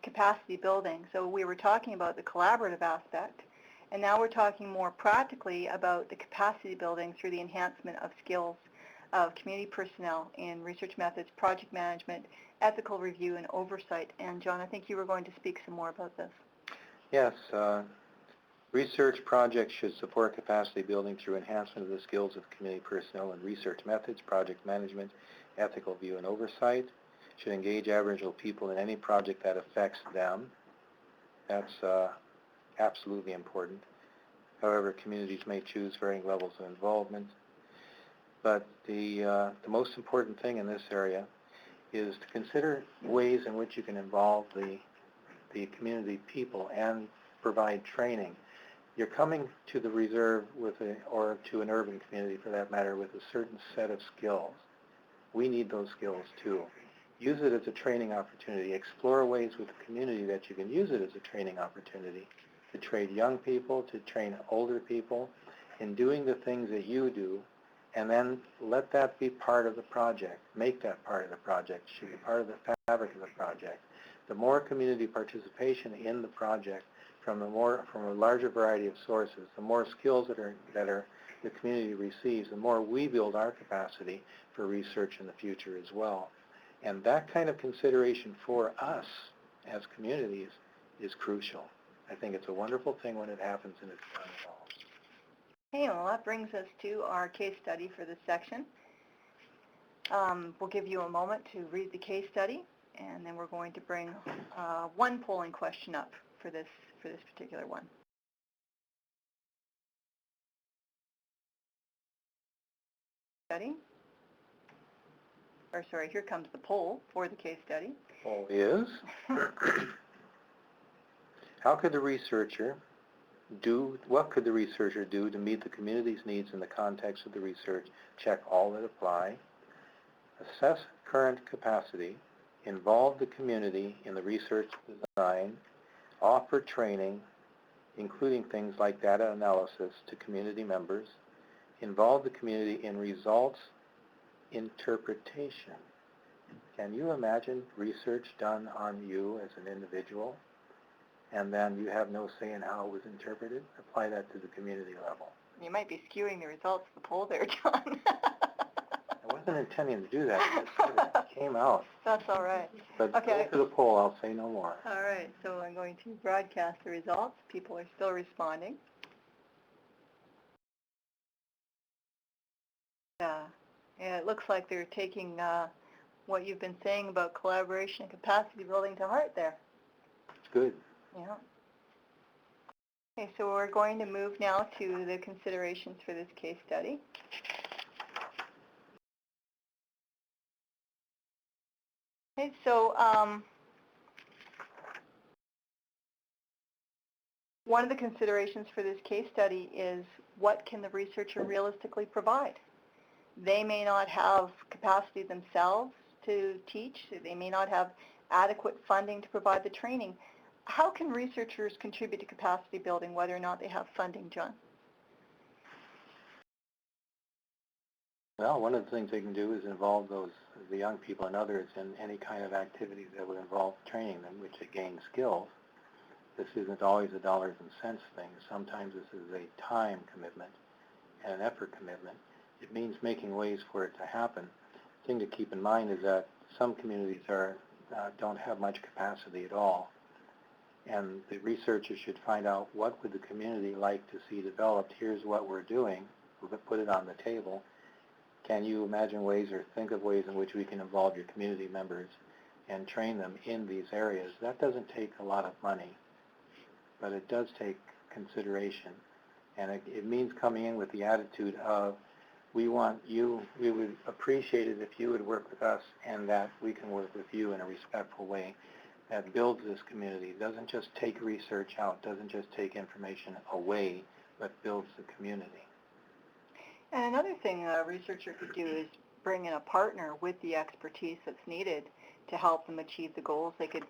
capacity building. So we were talking about the collaborative aspect, and now we're talking more practically about the capacity building through the enhancement of skills of community personnel in research methods, project management, ethical review, and oversight. And John, I think you were going to speak some more about this. Yes. Research projects should support capacity building through enhancement of the skills of community personnel and research methods, project management, ethical view and oversight. Should engage Aboriginal people in any project that affects them. That's absolutely important. However, communities may choose varying levels of involvement. But the most important thing in this area is to consider ways in which you can involve the community people and provide training. You're coming to the reserve or to an urban community for that matter with a certain set of skills. We need those skills too. Use it as a training opportunity. Explore ways with the community that you can use it as a training opportunity to train young people, to train older people in doing the things that you do, and then let that be part of the project. Make that part of the project. It should be part of the fabric of the project. The more community participation in the project from a larger variety of sources, the more skills that the community receives, the more we build our capacity for research in the future as well. And that kind of consideration for us as communities is crucial. I think it's a wonderful thing when it happens and it's done well. Okay, well that brings us to our case study for this section. We'll give you a moment to read the case study, and then we're going to bring one polling question up for this particular one. Here comes the poll for the case study. Poll is, what could the researcher do to meet the community's needs in the context of the research? Check all that apply. Assess current capacity. Involve the community in the research design. Offer training, including things like data analysis, to community members. Involve the community in results interpretation. Can you imagine research done on you as an individual, and then you have no say in how it was interpreted? Apply that to the community level. You might be skewing the results of the poll there, John. I wasn't intending to do that. It came out. That's all right. But okay. Go to the poll, I'll say no more. All right, so I'm going to broadcast the results. People are still responding. Yeah, it looks like they're taking what you've been saying about collaboration and capacity building to heart there. It's good. Yeah. Okay, so we're going to move now to the considerations for this case study. Okay, so one of the considerations for this case study is what can the researcher realistically provide? They may not have capacity themselves to teach. They may not have adequate funding to provide the training. How can researchers contribute to capacity building whether or not they have funding, John? Well, one of the things they can do is involve the young people and others in any kind of activities that would involve training them, which they gain skills. This isn't always a dollars and cents thing. Sometimes this is a time commitment and an effort commitment. It means making ways for it to happen. The thing to keep in mind is that some communities don't have much capacity at all. And the researchers should find out what would the community like to see developed. Here's what we're doing. We'll put it on the table. Can you imagine ways or think of ways in which we can involve your community members and train them in these areas? That doesn't take a lot of money, but it does take consideration. And it means coming in with the attitude of, we want you, we would appreciate it if you would work with us and that we can work with you in a respectful way that builds this community. Doesn't just take research out, doesn't just take information away, but builds the community. And another thing a researcher could do is bring in a partner with the expertise that's needed to help them achieve the goals. They could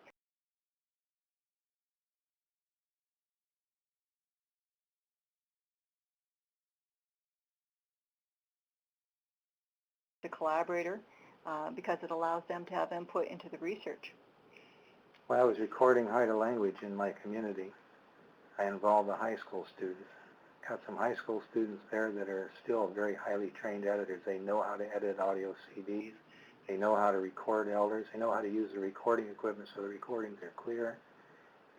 the collaborator because it allows them to have input into the research. When I was recording Haida language in my community, I involved the high school students. Got some high school students there that are still very highly trained editors. They know how to edit audio CDs. They know how to record elders. They know how to use the recording equipment so the recordings are clear.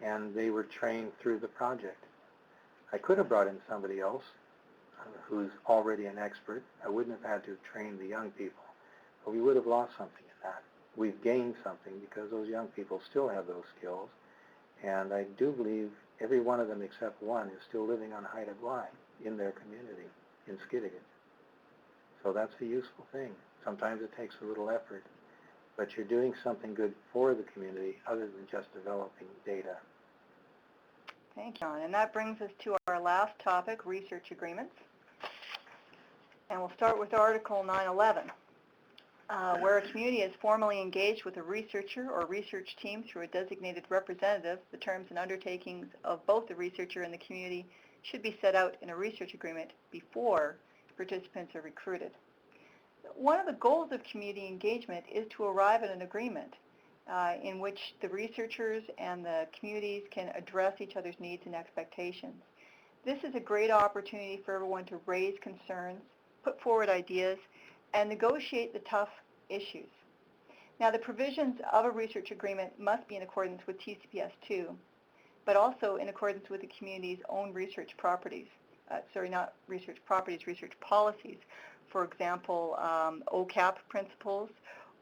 And they were trained through the project. I could have brought in somebody else who's already an expert. I wouldn't have had to train the young people, but we would have lost something in that. We've gained something because those young people still have those skills, and I do believe every one of them except one is still living on Haida Gwaii in their community, in Skidegate. So that's a useful thing. Sometimes it takes a little effort, but you're doing something good for the community other than just developing data. Thank you, John. And that brings us to our last topic, research agreements. And we'll start with Article 911, where a community is formally engaged with a researcher or research team through a designated representative. The terms and undertakings of both the researcher and the community should be set out in a research agreement before participants are recruited. One of the goals of community engagement is to arrive at an agreement in which the researchers and the communities can address each other's needs and expectations. This is a great opportunity for everyone to raise concerns, put forward ideas, and negotiate the tough issues. Now, the provisions of a research agreement must be in accordance with TCPS 2, but also in accordance with the community's own research properties. Not research properties, research policies. For example, OCAP principles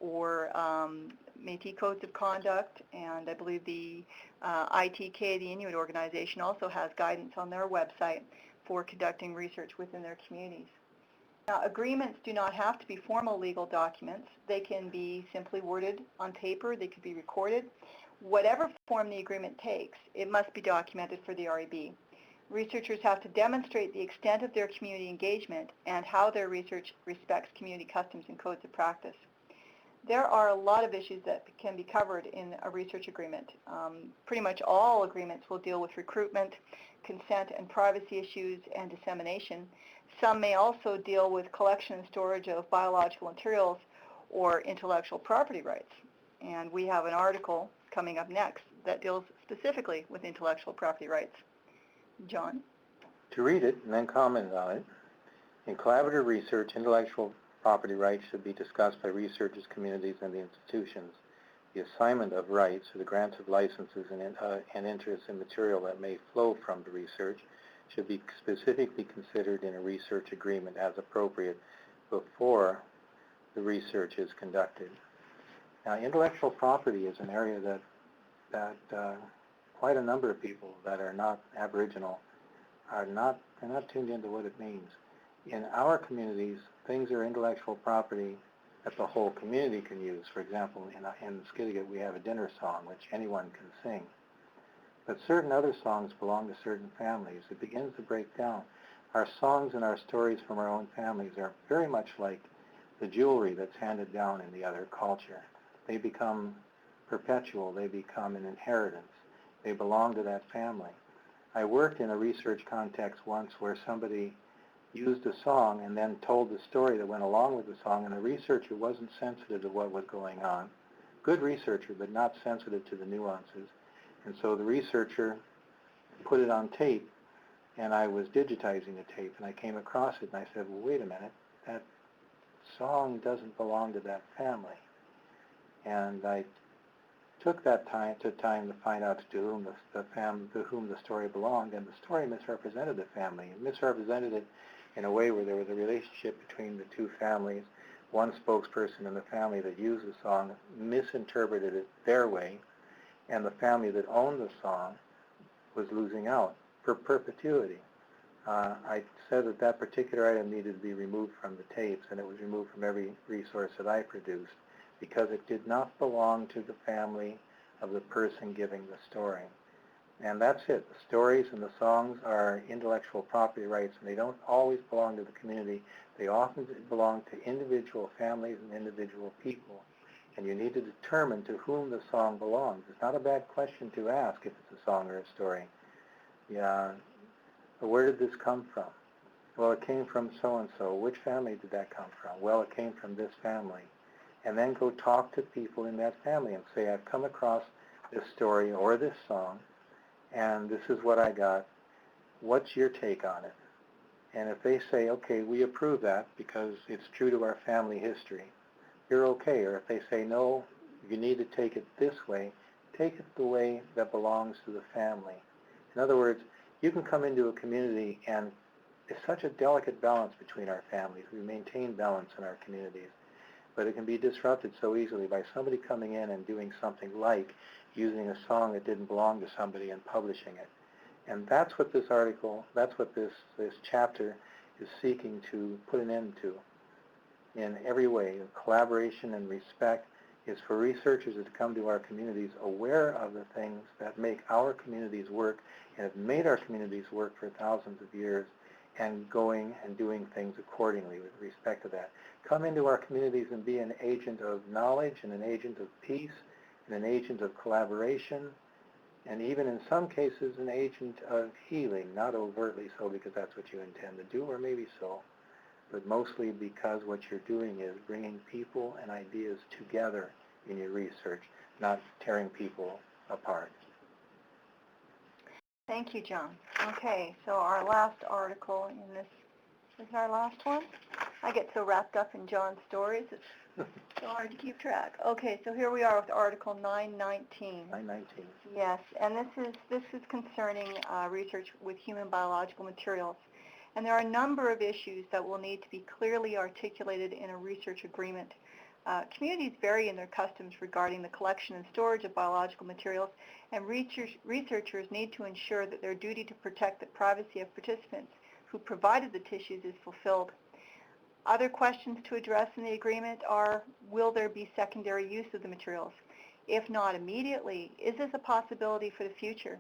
or Métis codes of conduct, and I believe the ITK, the Inuit organization, also has guidance on their website for conducting research within their communities. Now, agreements do not have to be formal legal documents. They can be simply worded on paper. They could be recorded. Whatever form the agreement takes, it must be documented for the REB. Researchers have to demonstrate the extent of their community engagement and how their research respects community customs and codes of practice. There are a lot of issues that can be covered in a research agreement. Pretty much all agreements will deal with recruitment, consent and privacy issues, and dissemination. Some may also deal with collection and storage of biological materials or intellectual property rights. And we have an article coming up next that deals specifically with intellectual property rights. John? To read it and then comment on it, in collaborative research, intellectual property rights should be discussed by researchers, communities, and the institutions. The assignment of rights or the grant of licenses and interest in material that may flow from the research should be specifically considered in a research agreement as appropriate before the research is conducted. Now, intellectual property is an area that quite a number of people that are not Aboriginal they're not tuned into what it means. In our communities, things are intellectual property that the whole community can use. For example, in Skidegate, we have a dinner song, which anyone can sing. But certain other songs belong to certain families. It begins to break down. Our songs and our stories from our own families are very much like the jewelry that's handed down in the other culture. They become perpetual. They become an inheritance. They belong to that family. I worked in a research context once where somebody used a song and then told the story that went along with the song, and the researcher wasn't sensitive to what was going on. Good researcher, but not sensitive to the nuances. And so the researcher put it on tape, and I was digitizing the tape, and I came across it, and I said, well, wait a minute, that song doesn't belong to that family. And I took that time to find out to whom the story belonged, and the story misrepresented the family. It misrepresented it in a way where there was a relationship between the two families. One spokesperson in the family that used the song misinterpreted it their way, and the family that owned the song was losing out for perpetuity. I said that that particular item needed to be removed from the tapes, and it was removed from every resource that I produced because it did not belong to the family of the person giving the story. And that's it. The stories and the songs are intellectual property rights, and they don't always belong to the community. They often belong to individual families and individual people. And you need to determine to whom the song belongs. It's not a bad question to ask if it's a song or a story. Yeah, but where did this come from? Well, it came from so-and-so. Which family did that come from? Well, it came from this family. And then go talk to people in that family and say, I've come across this story or this song, and this is what I got. What's your take on it? And if they say, okay, we approve that because it's true to our family history, you're okay. Or if they say, no, you need to take it this way, take it the way that belongs to the family. In other words, You can come into a community and it's such a delicate balance between our families. We maintain balance in our communities, but it can be disrupted so easily by somebody coming in and doing something like using a song that didn't belong to somebody and publishing it. And that's what this article, that's what this chapter is seeking to put an end to in every way. Collaboration and respect is for researchers to come to our communities aware of the things that make our communities work and have made our communities work for thousands of years, and going and doing things accordingly with respect to that. Come into our communities and be an agent of knowledge and an agent of peace and an agent of collaboration, and even in some cases an agent of healing, not overtly so because that's what you intend to do, or maybe so, but mostly because what you're doing is bringing people and ideas together in your research, not tearing people apart. Thank you, John. Okay, so our last article in this, is our last one? I get so wrapped up in John's stories, it's so hard to keep track. Okay, so here we are with Article 919. 919. Yes, and this is concerning research with human biological materials. And there are a number of issues that will need to be clearly articulated in a research agreement. Communities vary in their customs regarding the collection and storage of biological materials, and researchers need to ensure that their duty to protect the privacy of participants who provided the tissues is fulfilled. Other questions to address in the agreement are, will there be secondary use of the materials? If not immediately, is this a possibility for the future?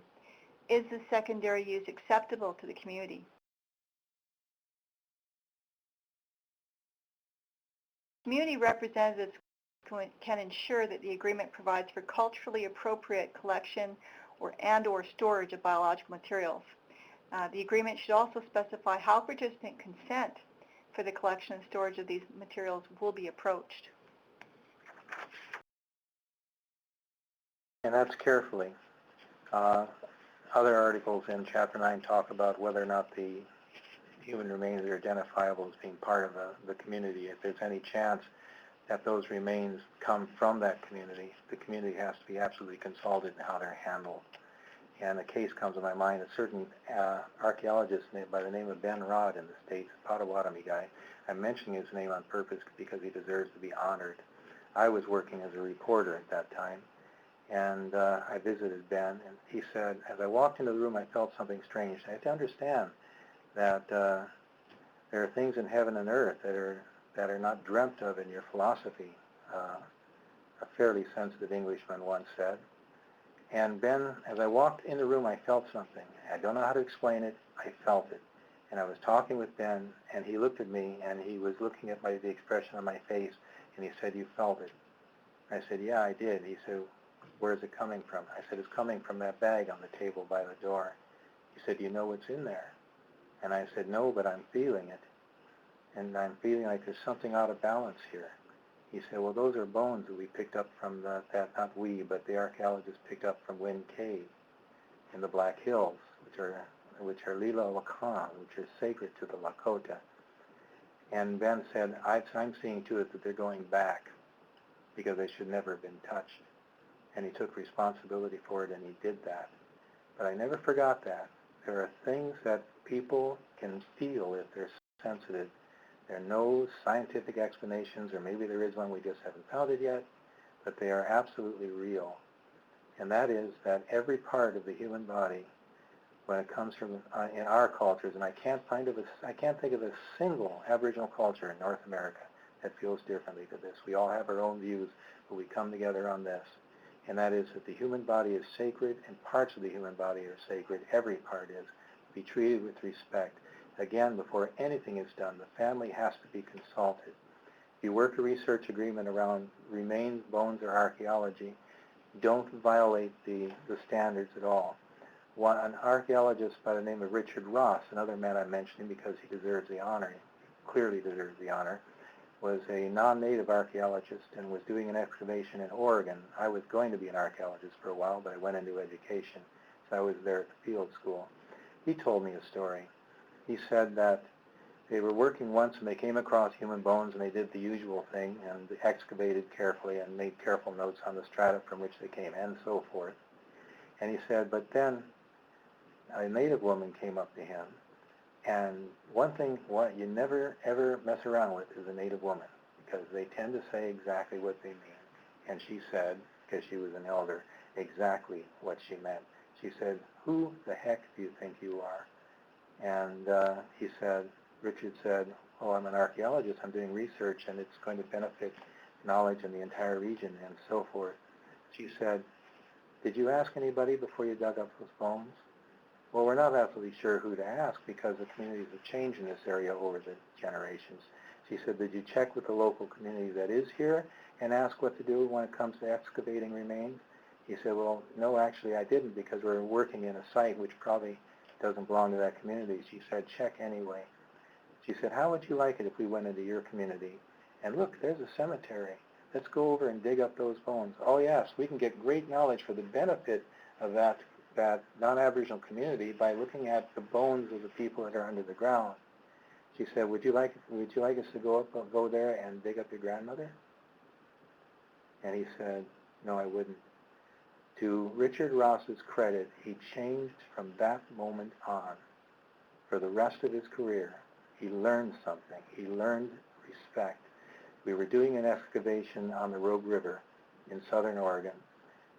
Is the secondary use acceptable to the community? Community representatives can ensure that the agreement provides for culturally appropriate collection or storage of biological materials. The agreement should also specify how participant consent for the collection and storage of these materials will be approached. And that's carefully. Other articles in Chapter 9 talk about whether or not the human remains are identifiable as being part of the community. If there's any chance that those remains come from that community, the community has to be absolutely consulted in how they're handled. And a case comes to my mind, a certain archaeologist by the name of Ben Rod in the States, a Potawatomi guy. I'm mentioning his name on purpose because he deserves to be honored. I was working as a reporter at that time, and I visited Ben, and he said, as I walked into the room, I felt something strange. I have to understand that there are things in heaven and earth that are not dreamt of in your philosophy, a fairly sensitive Englishman once said. And Ben, as I walked in the room, I felt something. I don't know how to explain it. I felt it. And I was talking with Ben, and he looked at me, and he was looking at the expression on my face, and he said, "You felt it." I said, "Yeah, I did." He said, "Where is it coming from?" I said, "It's coming from that bag on the table by the door." He said, "Do you know what's in there?" And I said, "No, but I'm feeling it. And I'm feeling like there's something out of balance here." He said, "Well, those are bones that we picked up from not we, but the archaeologists picked up from Wind Cave in the Black Hills, which are Lila Wakan, which are sacred to the Lakota." And Ben said, I'm seeing to it that they're going back because they should never have been touched. And he took responsibility for it, and he did that. But I never forgot that. There are things that people can feel if they're sensitive. There are no scientific explanations, or maybe there is one, we just haven't found it yet, but they are absolutely real. And that is that every part of the human body, when it comes from in our cultures, and I can't think of a single Aboriginal culture in North America that feels differently to this. We all have our own views, but we come together on this. And that is that the human body is sacred, and parts of the human body are sacred. Every part is. Be treated with respect. Again, before anything is done, the family has to be consulted. If you work a research agreement around remains, bones, or archaeology, don't violate the standards at all. An archaeologist by the name of Richard Ross, another man I'm mentioning because he deserves the honor, he clearly deserves the honor, was a non-native archaeologist and was doing an excavation in Oregon. I was going to be an archaeologist for a while, but I went into education, so I was there at the field school. He told me a story. He said that they were working once and they came across human bones, and they did the usual thing and excavated carefully and made careful notes on the strata from which they came and so forth. And he said, but then a native woman came up to him, and one thing what you never ever mess around with is a native woman, because they tend to say exactly what they mean. And she said, because she was an elder, exactly what she meant. She said, "Who the heck do you think you are?" And Richard said, "Oh, I'm an archaeologist. I'm doing research, and it's going to benefit knowledge in the entire region," and so forth. She said, "Did you ask anybody before you dug up those bones?" "Well, we're not absolutely sure who to ask because the communities have changed in this area over the generations." She said, "Did you check with the local community that is here and ask what to do when it comes to excavating remains?" He said, "Well, no, actually I didn't, because we're working in a site which probably doesn't belong to that community." She said, "Check anyway." She said, "How would you like it if we went into your community? And look, there's a cemetery. Let's go over and dig up those bones." "Oh yes, we can get great knowledge for the benefit of that non-Aboriginal community by looking at the bones of the people that are under the ground." She said, would you like us to go there and dig up your grandmother?" And he said, "No, I wouldn't." To Richard Ross's credit, he changed from that moment on. For the rest of his career, he learned something. He learned respect. We were doing an excavation on the Rogue River in southern Oregon,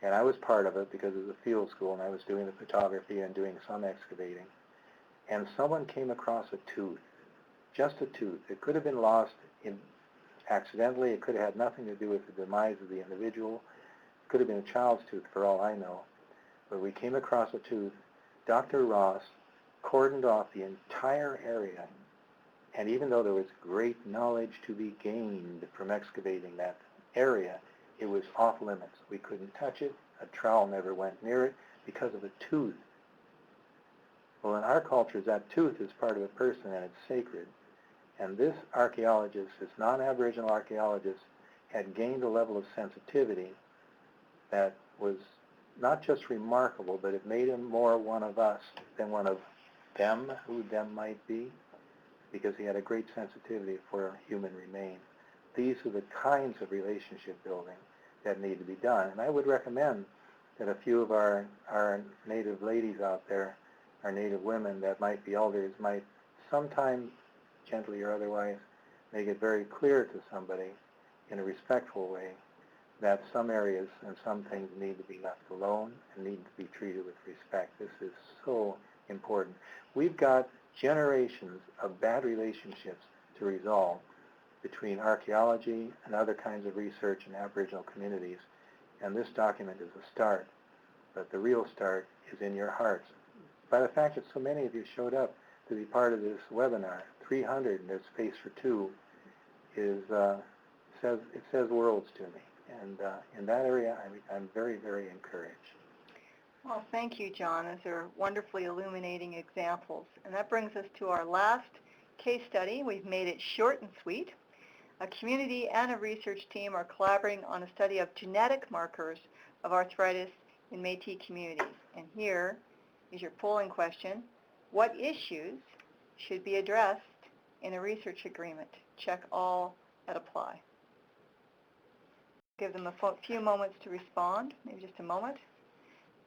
and I was part of it because it was a field school, and I was doing the photography and doing some excavating. And someone came across a tooth, just a tooth. It could have been lost accidentally. It could have had nothing to do with the demise of the individual. It could have been a child's tooth for all I know. But we came across a tooth. Dr. Ross cordoned off the entire area, and even though there was great knowledge to be gained from excavating that area, it was off limits. We couldn't touch it. A trowel never went near it because of a tooth. Well, in our cultures, that tooth is part of a person and it's sacred. And this archaeologist, this non-Aboriginal archaeologist, had gained a level of sensitivity that was not just remarkable, but it made him more one of us than one of them, who them might be, because he had a great sensitivity for human remains. These are the kinds of relationship building that need to be done. And I would recommend that a few of our Native ladies out there, our Native women that might be elders, might sometime, gently or otherwise, make it very clear to somebody in a respectful way that some areas and some things need to be left alone and need to be treated with respect. This is so important. We've got generations of bad relationships to resolve between archaeology and other kinds of research in Aboriginal communities, and this document is a start, but the real start is in your hearts. By the fact that so many of you showed up to be part of this webinar, 300 and there's space for 2, says worlds to me. And in that area, I'm very, very encouraged. Well, thank you, John. Those are wonderfully illuminating examples. And that brings us to our last case study. We've made it short and sweet. A community and a research team are collaborating on a study of genetic markers of arthritis in Métis communities. And here is your polling question. What issues should be addressed in a research agreement? Check all and apply. Give them a few moments to respond, maybe just a moment.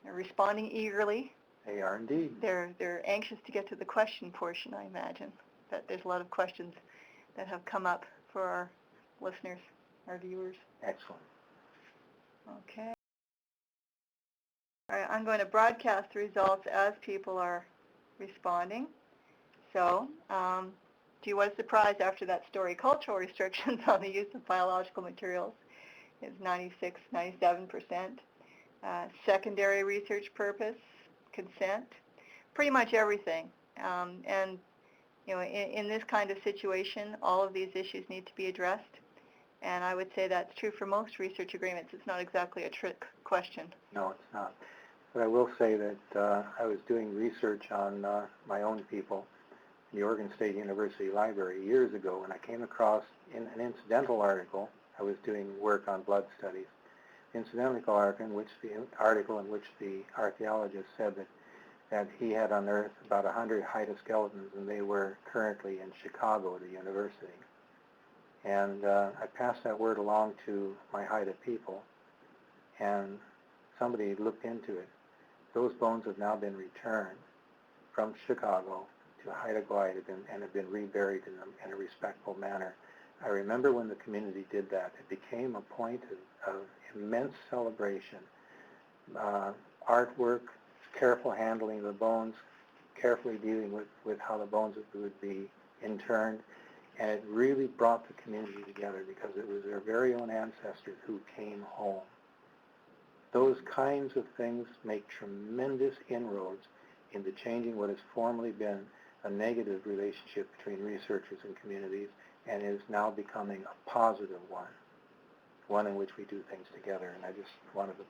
They're responding eagerly. They are indeed. They're anxious to get to the question portion, I imagine. That there's a lot of questions that have come up for our listeners, our viewers. Excellent. Okay. All right, I'm going to broadcast the results as people are responding. So, to your surprise, after that story, cultural restrictions on the use of biological materials is 96, 97%. Secondary research purpose, consent, pretty much everything. And you know, in this kind of situation, all of these issues need to be addressed. And I would say that's true for most research agreements. It's not exactly a trick question. No, it's not. But I will say that I was doing research on my own people in the Oregon State University Library years ago, and I came across in an incidental article. I was doing work on blood studies. Incidental article in which the archaeologist said that he had unearthed about 100 Haida skeletons, and they were currently in Chicago at the university. And I passed that word along to my Haida people, and somebody looked into it. Those bones have now been returned, from Chicago to Haida Gwaii and have been reburied in a respectful manner. I remember when the community did that, it became a point of immense celebration. Artwork, careful handling of the bones, carefully dealing with how the bones would be interned, and it really brought the community together because it was their very own ancestors who came home. Those kinds of things make tremendous inroads into changing what has formerly been a negative relationship between researchers and communities, and is now becoming a positive one in which we do things together. And I just wanted to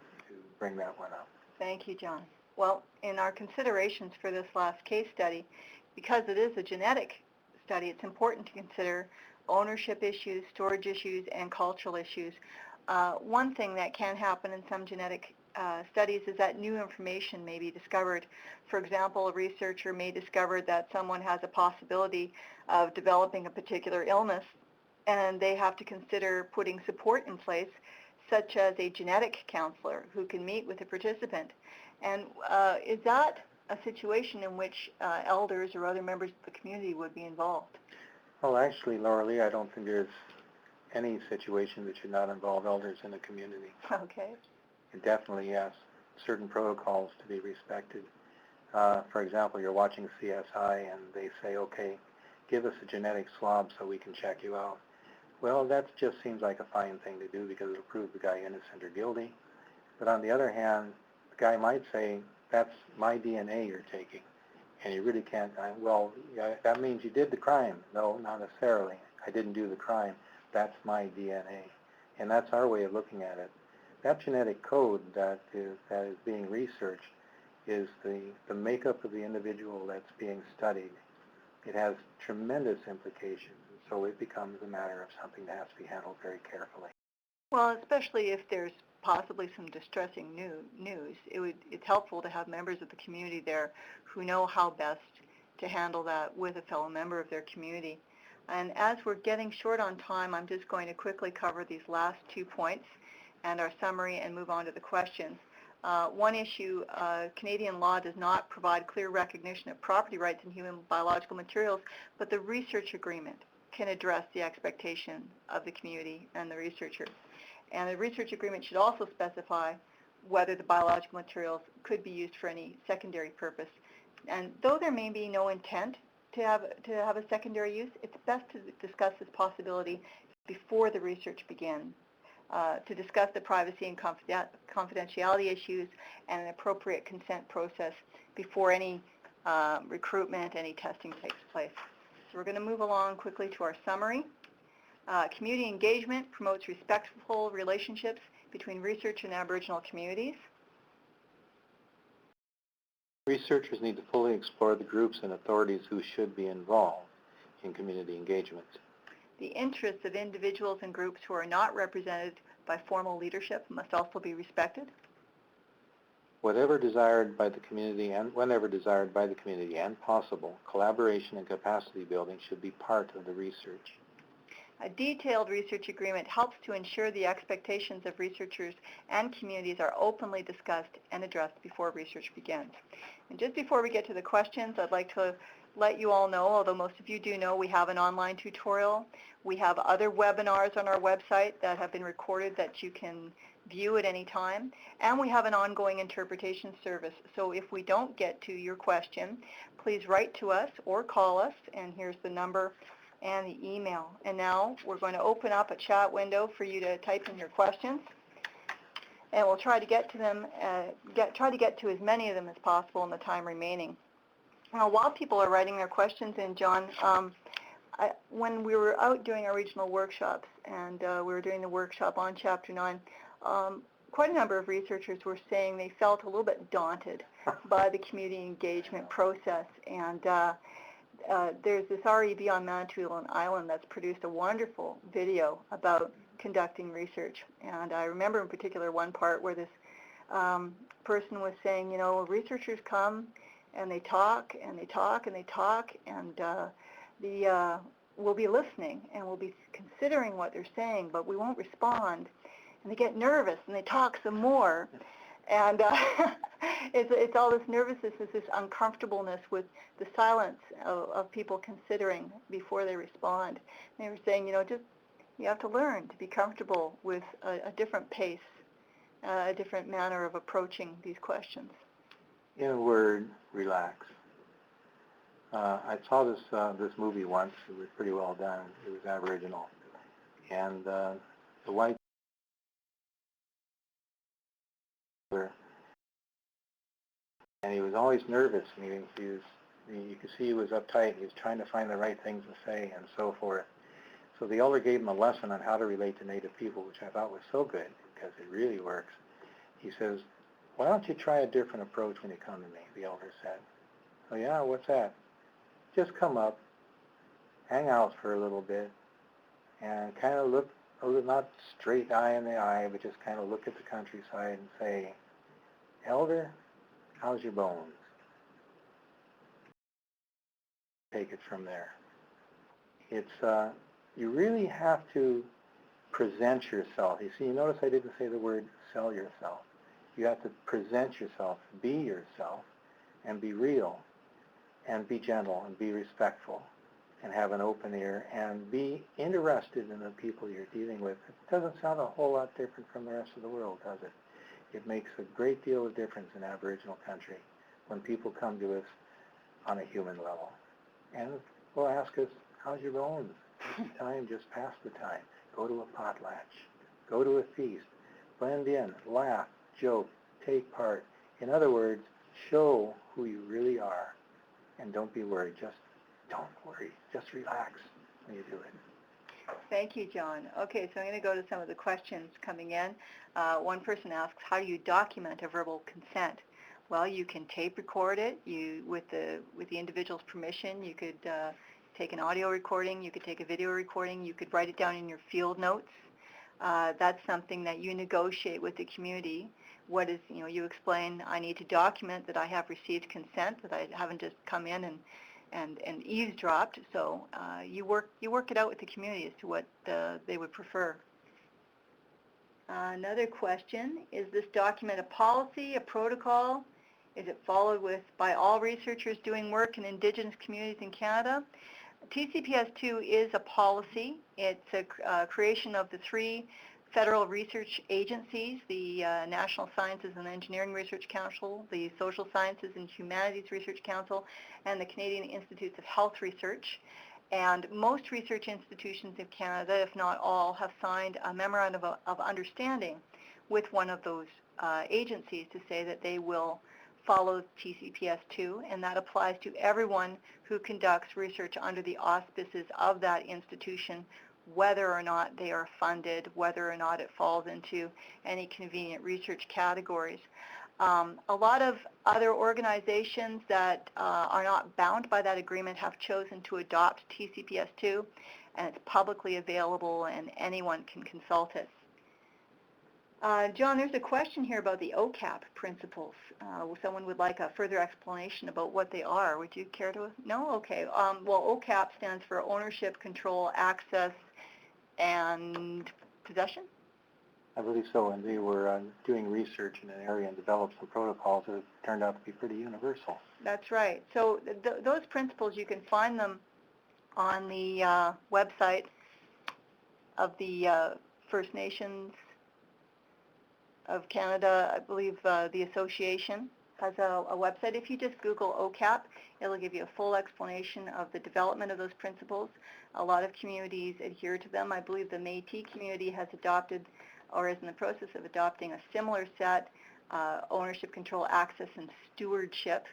bring that one up. Thank you, John. Well, in our considerations for this last case study, because it is a genetic study, it's important to consider ownership issues, storage issues, and cultural issues. One thing that can happen in some genetic studies is that new information may be discovered. For example, a researcher may discover that someone has a possibility of developing a particular illness, and they have to consider putting support in place, such as a genetic counselor who can meet with a participant. And is that a situation in which elders or other members of the community would be involved? Well, actually, Laura-Lee, I don't think there's any situation that should not involve elders in the community. Okay. And definitely, yes, certain protocols to be respected. For example, you're watching CSI and they say, okay, give us a genetic swab so we can check you out. Well, that just seems like a fine thing to do because it'll prove the guy innocent or guilty. But on the other hand, the guy might say, that's my DNA you're taking. And you really can't, well, yeah, that means you did the crime. No, not necessarily. I didn't do the crime. That's my DNA. And that's our way of looking at it. That genetic code that is being researched is the makeup of the individual that's being studied. It has tremendous implications, so it becomes a matter of something that has to be handled very carefully. Well, especially if there's possibly some distressing news, it's helpful to have members of the community there who know how best to handle that with a fellow member of their community. And as we're getting short on time, I'm just going to quickly cover these last 2 points and our summary and move on to the questions. One issue, Canadian law does not provide clear recognition of property rights in human biological materials, but the research agreement can address the expectation of the community and the researchers. And the research agreement should also specify whether the biological materials could be used for any secondary purpose. And though there may be no intent to have a secondary use, it's best to discuss this possibility before the research begins, to discuss the privacy and confidentiality issues and an appropriate consent process before any recruitment, any testing takes place. So we're going to move along quickly to our summary. Community engagement promotes respectful relationships between research and Aboriginal communities. Researchers need to fully explore the groups and authorities who should be involved in community engagement. The interests of individuals and groups who are not represented by formal leadership must also be respected. Whatever desired by the community and whenever desired by the community and possible, collaboration and capacity building should be part of the research. A detailed research agreement helps to ensure the expectations of researchers and communities are openly discussed and addressed before research begins. And just before we get to the questions, I'd like to let you all know, although most of you do know, we have an online tutorial. We have other webinars on our website that have been recorded that you can view at any time. And we have an ongoing interpretation service. So if we don't get to your question, please write to us or call us, and here's the number and the email. And now we're going to open up a chat window for you to type in your questions, and we'll try to get to them, try to get to as many of them as possible in the time remaining. Now, while people are writing their questions in, John, when we were out doing our regional workshops, and we were doing the workshop on Chapter 9, quite a number of researchers were saying they felt a little bit daunted by the community engagement process. And there's this REB on Manitoulin Island that's produced a wonderful video about conducting research. And I remember in particular one part where this person was saying, you know, researchers come and they talk and they talk and they talk, and we'll be listening and we'll be considering what they're saying, but we won't respond. And they get nervous and they talk some more. And it's all this nervousness, this uncomfortableness with the silence of people considering before they respond. And they were saying, just you have to learn to be comfortable with a different pace, a different manner of approaching these questions. In a word, relax. I saw this movie once. It was pretty well done. It was Aboriginal, and the white and he was always nervous. And you could see he was uptight. He was trying to find the right things to say and so forth. So the elder gave him a lesson on how to relate to Native people, which I thought was so good because it really works. He says, "Why don't you try a different approach when you come to me?" The elder said. "Oh yeah, what's that?" "Just come up, hang out for a little bit, and kind of look, not straight eye in the eye, but just kind of look at the countryside and say, 'Elder, how's your bones?' Take it from there." It's you really have to present yourself. You notice I didn't say the word sell yourself. You have to present yourself, be yourself, and be real, and be gentle, and be respectful, and have an open ear, and be interested in the people you're dealing with. It doesn't sound a whole lot different from the rest of the world, does it? It makes a great deal of difference in Aboriginal country when people come to us on a human level. And will ask us, "How's your bones? Just time, just pass the time. Go to a potlatch. Go to a feast. Blend in, laugh, joke, take part." In other words, show who you really are. And don't be worried. Just don't worry. Just relax when you do it. Thank you, John. Okay, so I'm going to go to some of the questions coming in. One person asks, how do you document a verbal consent? Well, you can tape record it. With the individual's permission, you could take an audio recording, you could take a video recording, you could write it down in your field notes. That's something that you negotiate with the community. What is, you explain, I need to document that I have received consent, that I haven't just come in and eavesdropped. So you work it out with the community as to what they would prefer. Another question, is this document a policy, a protocol? Is it followed by all researchers doing work in Indigenous communities in Canada? TCPS2 is a policy. It's a creation of the 3 federal research agencies, the National Sciences and Engineering Research Council, the Social Sciences and Humanities Research Council, and the Canadian Institutes of Health Research. And most research institutions in Canada, if not all, have signed a memorandum of understanding with one of those agencies to say that they will follow TCPS2, and that applies to everyone who conducts research under the auspices of that institution, whether or not they are funded, whether or not it falls into any convenient research categories. A lot of other organizations that are not bound by that agreement have chosen to adopt TCPS2, and it's publicly available and anyone can consult it. John, there's a question here about the OCAP principles. Someone would like a further explanation about what they are. Would you care to? No? Okay. Well, OCAP stands for Ownership, Control, Access, and Possession? I believe so, and they were doing research in an area and developed some protocols that turned out to be pretty universal. That's right. So those principles, you can find them on the website of the First Nations of Canada. I believe the association has a website. If you just Google OCAP, it'll give you a full explanation of the development of those principles. A lot of communities adhere to them. I believe the Métis community has adopted or is in the process of adopting a similar set, ownership, control, access, and stewardship,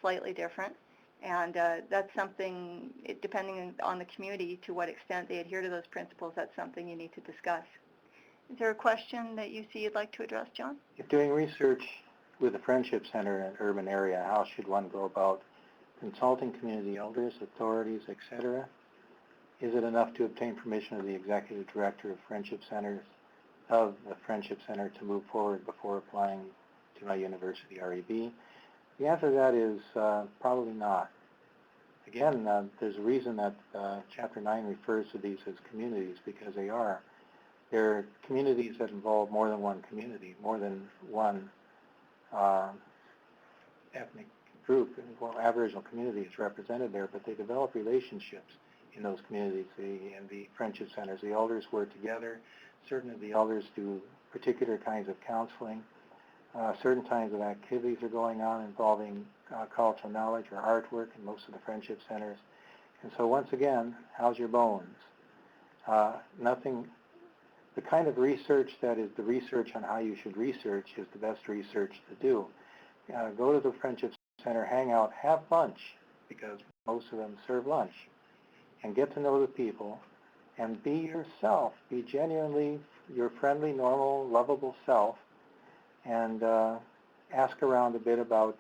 slightly different. And that's something, depending on the community, to what extent they adhere to those principles, that's something you need to discuss. Is there a question that you see you'd like to address, John? If doing research with a friendship center in an urban area, how should one go about consulting community elders, authorities, etc.? Is it enough to obtain permission of the executive director of friendship centers, of the friendship center, to move forward before applying to my university REB? The answer to that is probably not. Again, there's a reason that Chapter 9 refers to these as communities, because they are. They're communities that involve more than one community, more than one ethnic group, well, Aboriginal community is represented there, but they develop relationships in those communities. In the friendship centers, the elders work together. Certain of the elders do particular kinds of counseling. Certain kinds of activities are going on involving cultural knowledge or artwork in most of the friendship centers. And so once again, how's your bones? The kind of research that is the research on how you should research is the best research to do. Go to the friendship center, hang out, have lunch, because most of them serve lunch, and get to know the people, and be yourself. Be genuinely your friendly, normal, lovable self, and ask around a bit about,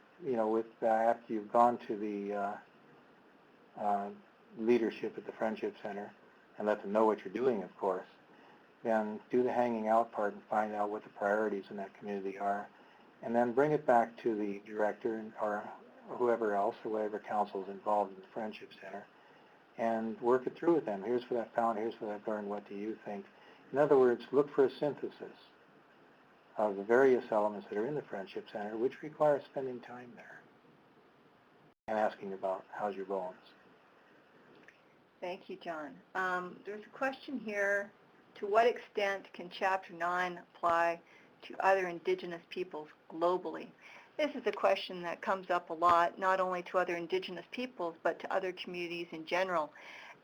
after you've gone to the leadership at the Friendship Center, and let them know what you're doing, of course, then do the hanging out part and find out what the priorities in that community are, and then bring it back to the director or whoever else or whatever council is involved in the Friendship Center, and work it through with them. Here's what I found, here's what I've learned, what do you think? In other words, look for a synthesis of the various elements that are in the Friendship Center, which require spending time there and asking about how's your bones. Thank you, John. There's a question here, to what extent can Chapter 9 apply to other Indigenous peoples globally? This is a question that comes up a lot, not only to other Indigenous peoples, but to other communities in general.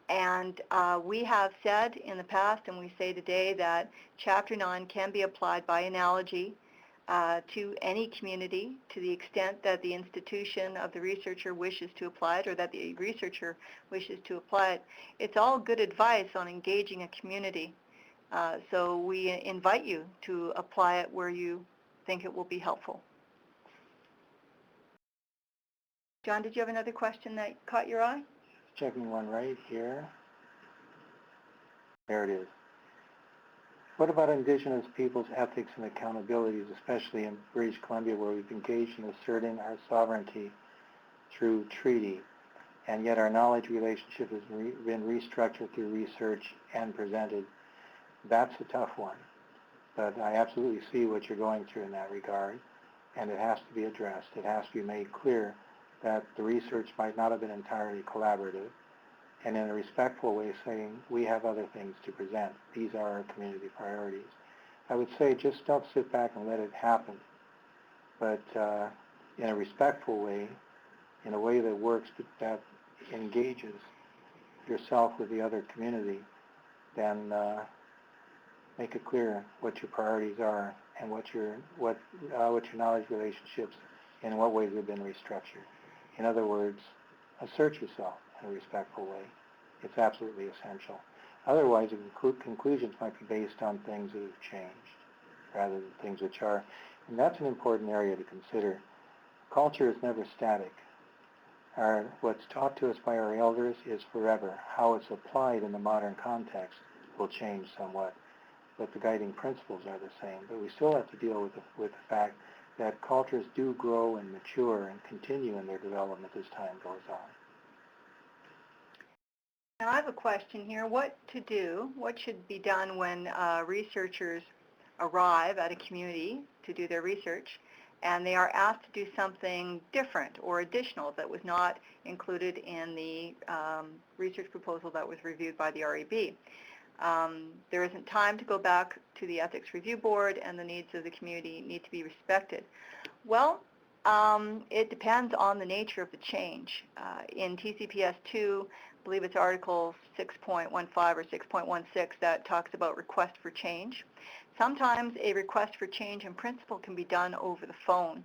And we have said in the past, and we say today, that Chapter 9 can be applied by analogy to any community to the extent that the institution of the researcher wishes to apply it, or that the researcher wishes to apply it. It's all good advice on engaging a community. So we invite you to apply it where you think it will be helpful. John, did you have another question that caught your eye? Checking one right here. There it is. What about Indigenous peoples' ethics and accountabilities, especially in British Columbia, where we've engaged in asserting our sovereignty through treaty, and yet our knowledge relationship has been restructured through research and presented? That's a tough one, but I absolutely see what you're going through in that regard, and it has to be addressed. It has to be made clear that the research might not have been entirely collaborative, and in a respectful way saying, we have other things to present. These are our community priorities. I would say just don't sit back and let it happen, but in a respectful way, in a way that works, that engages yourself with the other community, then make it clear what your priorities are and what your knowledge relationships and in what ways they've been restructured. In other words, assert yourself in a respectful way. It's absolutely essential. Otherwise, the conclusions might be based on things that have changed rather than things which are. And that's an important area to consider. Culture is never static. What's taught to us by our elders is forever. How it's applied in the modern context will change somewhat, but the guiding principles are the same. But we still have to deal with the fact that cultures do grow and mature and continue in their development as time goes on. Now I have a question here. What should be done when researchers arrive at a community to do their research and they are asked to do something different or additional that was not included in the research proposal that was reviewed by the REB? There isn't time to go back to the Ethics Review Board, and the needs of the community need to be respected. Well, it depends on the nature of the change. In TCPS 2, I believe it's Article 6.15 or 6.16 that talks about request for change. Sometimes a request for change in principle can be done over the phone.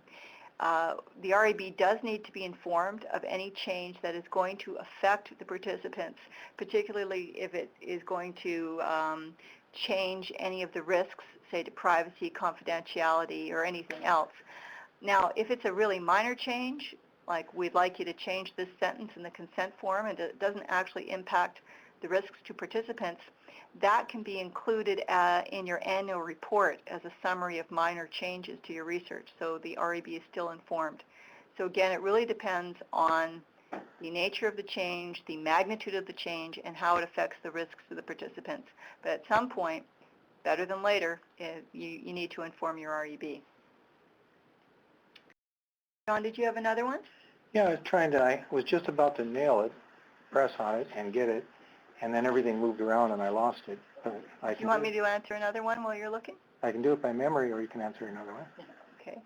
The REB does need to be informed of any change that is going to affect the participants, particularly if it is going to change any of the risks, say to privacy, confidentiality, or anything else. Now, if it's a really minor change, like we'd like you to change this sentence in the consent form and it doesn't actually impact the risks to participants, that can be included in your annual report as a summary of minor changes to your research, so the REB is still informed. So again, it really depends on the nature of the change, the magnitude of the change, and how it affects the risks to the participants. But at some point, better than later, you need to inform your REB. John, did you have another one? Yeah, I was just about to nail it, press on it and get it, and then everything moved around and I lost it. Do you want me to answer another one while you're looking? I can do it by memory, or you can answer another one. Okay.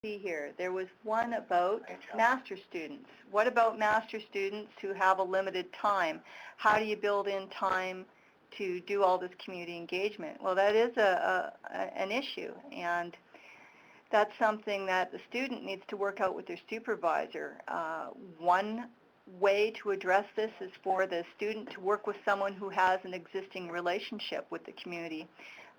See here, there was one about master students. What about master students who have a limited time? How do you build in time to do all this community engagement? Well, that is an issue, and that's something that the student needs to work out with their supervisor. One way to address this is for the student to work with someone who has an existing relationship with the community,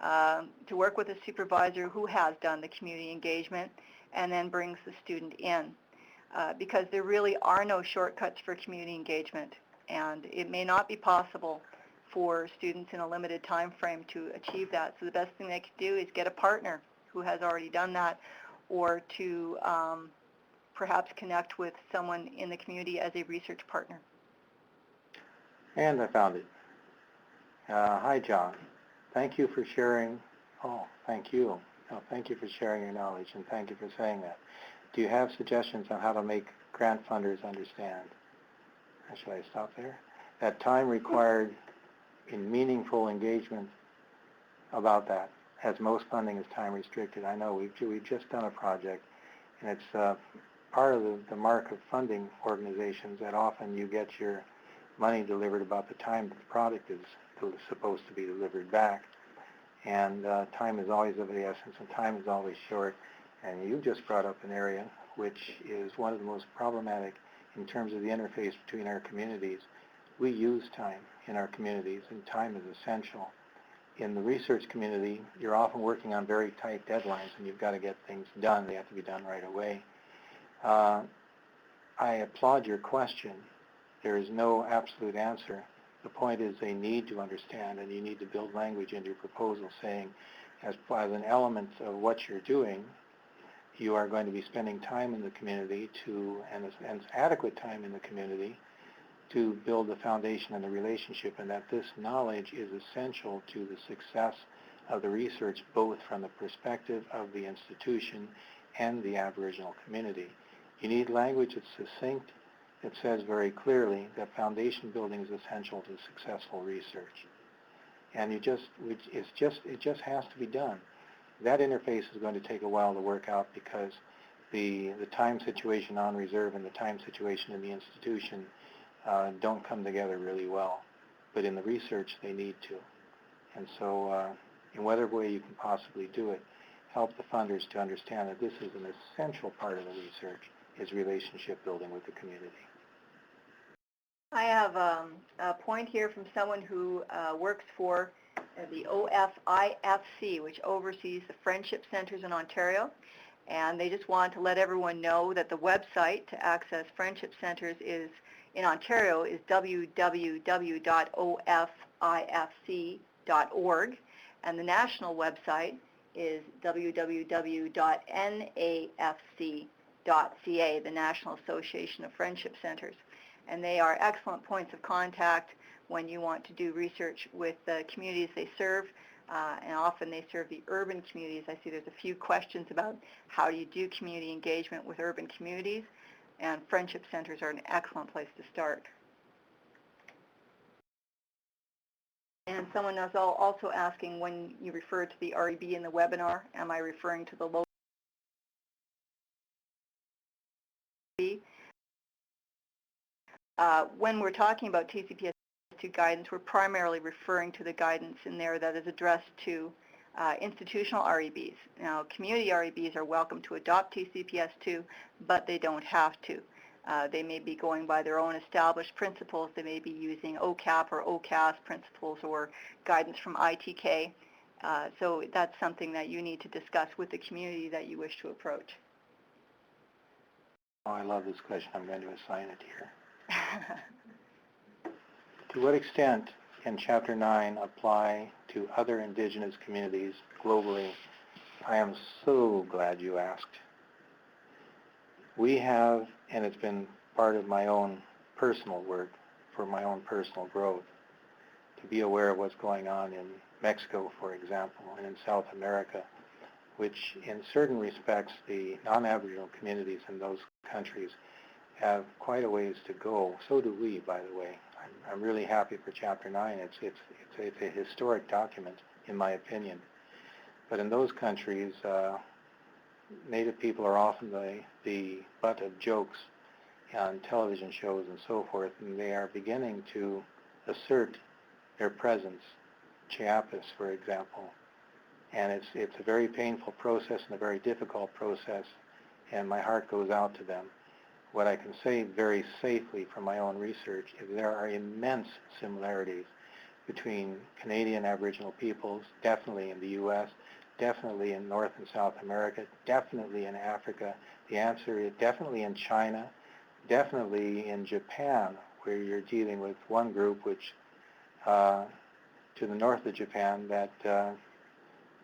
to work with a supervisor who has done the community engagement, and then brings the student in. Because there really are no shortcuts for community engagement, and it may not be possible for students in a limited time frame to achieve that. So the best thing they can do is get a partner who has already done that, or to perhaps connect with someone in the community as a research partner. And I found it. Hi, John. Thank you for sharing. Oh, thank you. Oh, thank you for sharing your knowledge, and thank you for saying that. Do you have suggestions on how to make grant funders understand? Should I stop there? That time required in meaningful engagement about that, as most funding is time restricted. I know we've just done a project, and it's part of the mark of funding organizations that often you get your money delivered about the time that the product is supposed to be delivered back. And time is always of the essence, and time is always short. And you just brought up an area which is one of the most problematic in terms of the interface between our communities. We use time in our communities, and time is essential. In the research community, you're often working on very tight deadlines, and you've got to get things done. They have to be done right away. I applaud your question. There is no absolute answer. The point is they need to understand, and you need to build language into your proposal saying, as an element of what you're doing, you are going to be spending time in the community and adequate time in the community to build the foundation and the relationship, and that this knowledge is essential to the success of the research, both from the perspective of the institution and the Aboriginal community. You need language that's succinct. It says very clearly that foundation building is essential to successful research. And it just has to be done. That interface is going to take a while to work out because the time situation on reserve and the time situation in the institution don't come together really well. But in the research, they need to. And so in whatever way you can possibly do it, help the funders to understand that this is an essential part of the research, is relationship building with the community. I have a point here from someone who works for the OFIFC, which oversees the Friendship Centres in Ontario. And they just want to let everyone know that the website to access Friendship Centres in Ontario is www.ofifc.org. And the national website is www.nafc.ca, the National Association of Friendship Centres. And they are excellent points of contact when you want to do research with the communities they serve, and often they serve the urban communities. I see there's a few questions about how do you do community engagement with urban communities, and friendship centers are an excellent place to start. And someone is also asking, when you refer to the REB in the webinar, am I referring to the local REB? When we're talking about TCPS 2 guidance, we're primarily referring to the guidance in there that is addressed to institutional REBs. Now, community REBs are welcome to adopt TCPS 2, but they don't have to. They may be going by their own established principles. They may be using OCAP or OCAS principles or guidance from ITK. So that's something that you need to discuss with the community that you wish to approach. Oh, I love this question. I'm going to assign it here. To what extent can Chapter 9 apply to other Indigenous communities globally? I am so glad you asked. We have, and it's been part of my own personal work for my own personal growth, to be aware of what's going on in Mexico, for example, and in South America, which in certain respects the non-Aboriginal communities in those countries have quite a ways to go. So do we, by the way. I'm really happy for Chapter 9. It's a historic document, in my opinion. But in those countries, Native people are often the butt of jokes on television shows and so forth, and they are beginning to assert their presence. Chiapas, for example. And it's a very painful process and a very difficult process, and my heart goes out to them. What I can say very safely from my own research is there are immense similarities between Canadian Aboriginal peoples, definitely in the U.S., definitely in North and South America, definitely in Africa. The answer is definitely in China, definitely in Japan, where you're dealing with one group which, to the north of Japan, that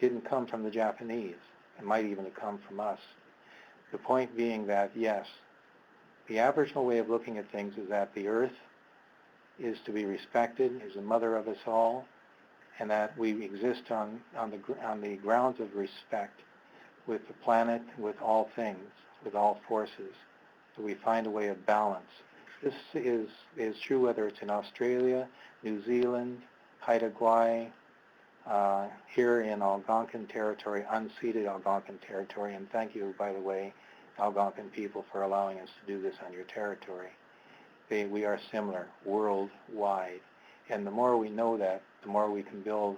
didn't come from the Japanese. It might even have come from us. The point being that, yes, the Aboriginal way of looking at things is that the earth is to be respected, is the mother of us all, and that we exist on the grounds of respect with the planet, with all things, with all forces. So we find a way of balance. This is true whether it's in Australia, New Zealand, Haida Gwaii, here in Algonquin territory, unceded Algonquin territory, and thank you, by the way, Algonquin people, for allowing us to do this on your territory. We are similar worldwide, and the more we know that, the more we can build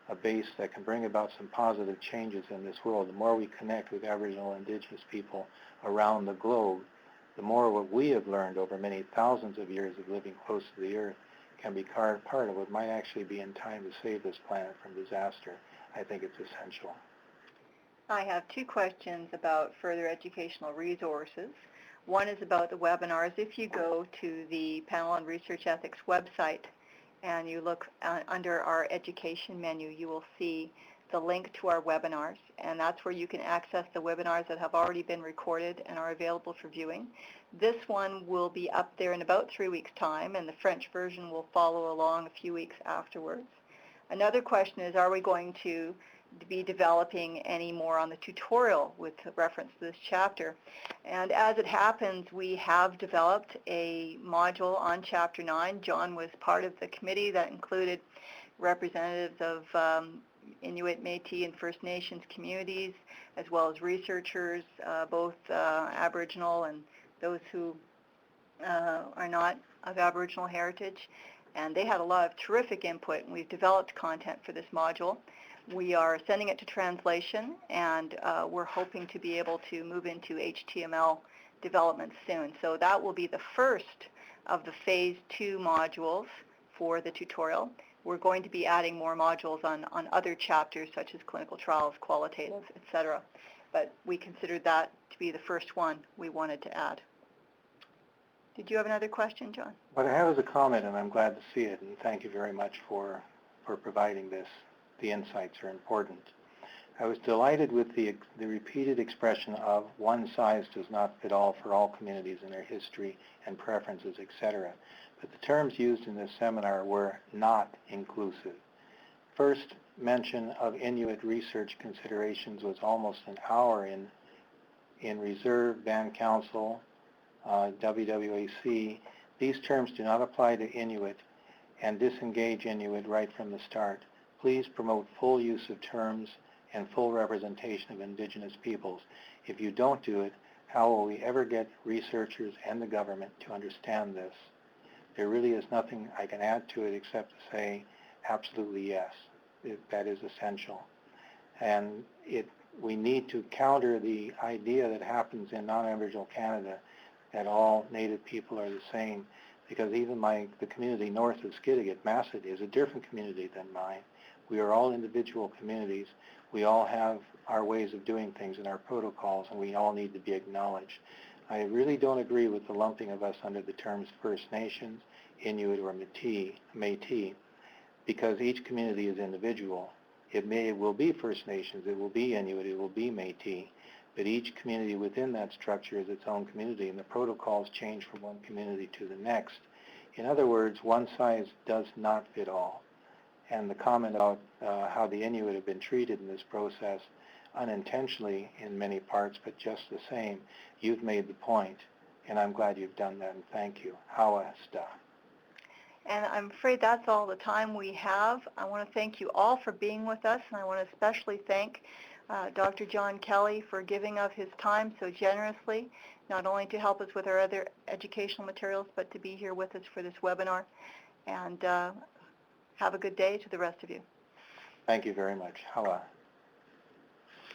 a base that can bring about some positive changes in this world. The more we connect with Aboriginal and Indigenous people around the globe, the more what we have learned over many thousands of years of living close to the earth can be part of what might actually be in time to save this planet from disaster. I think it's essential. I have two questions about further educational resources. One is about the webinars. If you go to the Panel on Research Ethics website and you look under our education menu, you will see the link to our webinars, and that's where you can access the webinars that have already been recorded and are available for viewing. This one will be up there in about 3 weeks' time, and the French version will follow along a few weeks afterwards. Another question is, are we going to be developing any more on the tutorial with reference to this chapter? And as it happens, we have developed a module on Chapter 9. John was part of the committee that included representatives of Inuit, Métis, and First Nations communities, as well as researchers, both Aboriginal and those who are not of Aboriginal heritage. And they had a lot of terrific input, and we've developed content for this module. We are sending it to translation, and we're hoping to be able to move into HTML development soon. So that will be the first of the Phase 2 modules for the tutorial. We're going to be adding more modules on other chapters, such as clinical trials, qualitative, etc. But we considered that to be the first one we wanted to add. Did you have another question, John? What I have is a comment, and I'm glad to see it, and thank you very much for providing this. The insights are important. I was delighted with the repeated expression of one size does not fit all for all communities in their history and preferences, etc. But the terms used in this seminar were not inclusive. First mention of Inuit research considerations was almost an hour in Reserve, Band Council, WWAC. These terms do not apply to Inuit and disengage Inuit right from the start. Please promote full use of terms and full representation of Indigenous peoples. If you don't do it, how will we ever get researchers and the government to understand this? There really is nothing I can add to it except to say absolutely yes. That is essential. And we need to counter the idea that happens in non-Aboriginal Canada that all Native people are the same, because even the community north of Skidegate, Masset, is a different community than mine. We are all individual communities. We all have our ways of doing things and our protocols, and we all need to be acknowledged. I really don't agree with the lumping of us under the terms First Nations, Inuit, or Métis, because each community is individual. It will be First Nations, it will be Inuit, it will be Métis, but each community within that structure is its own community, and the protocols change from one community to the next. In other words, one size does not fit all. And the comment about how the Inuit have been treated in this process, unintentionally in many parts, but just the same, you've made the point, and I'm glad you've done that, and thank you. Hawa sta. And I'm afraid that's all the time we have. I want to thank you all for being with us, and I want to especially thank Dr. John Kelly for giving of his time so generously, not only to help us with our other educational materials, but to be here with us for this webinar. And have a good day to the rest of you. Thank you very much. Hawa.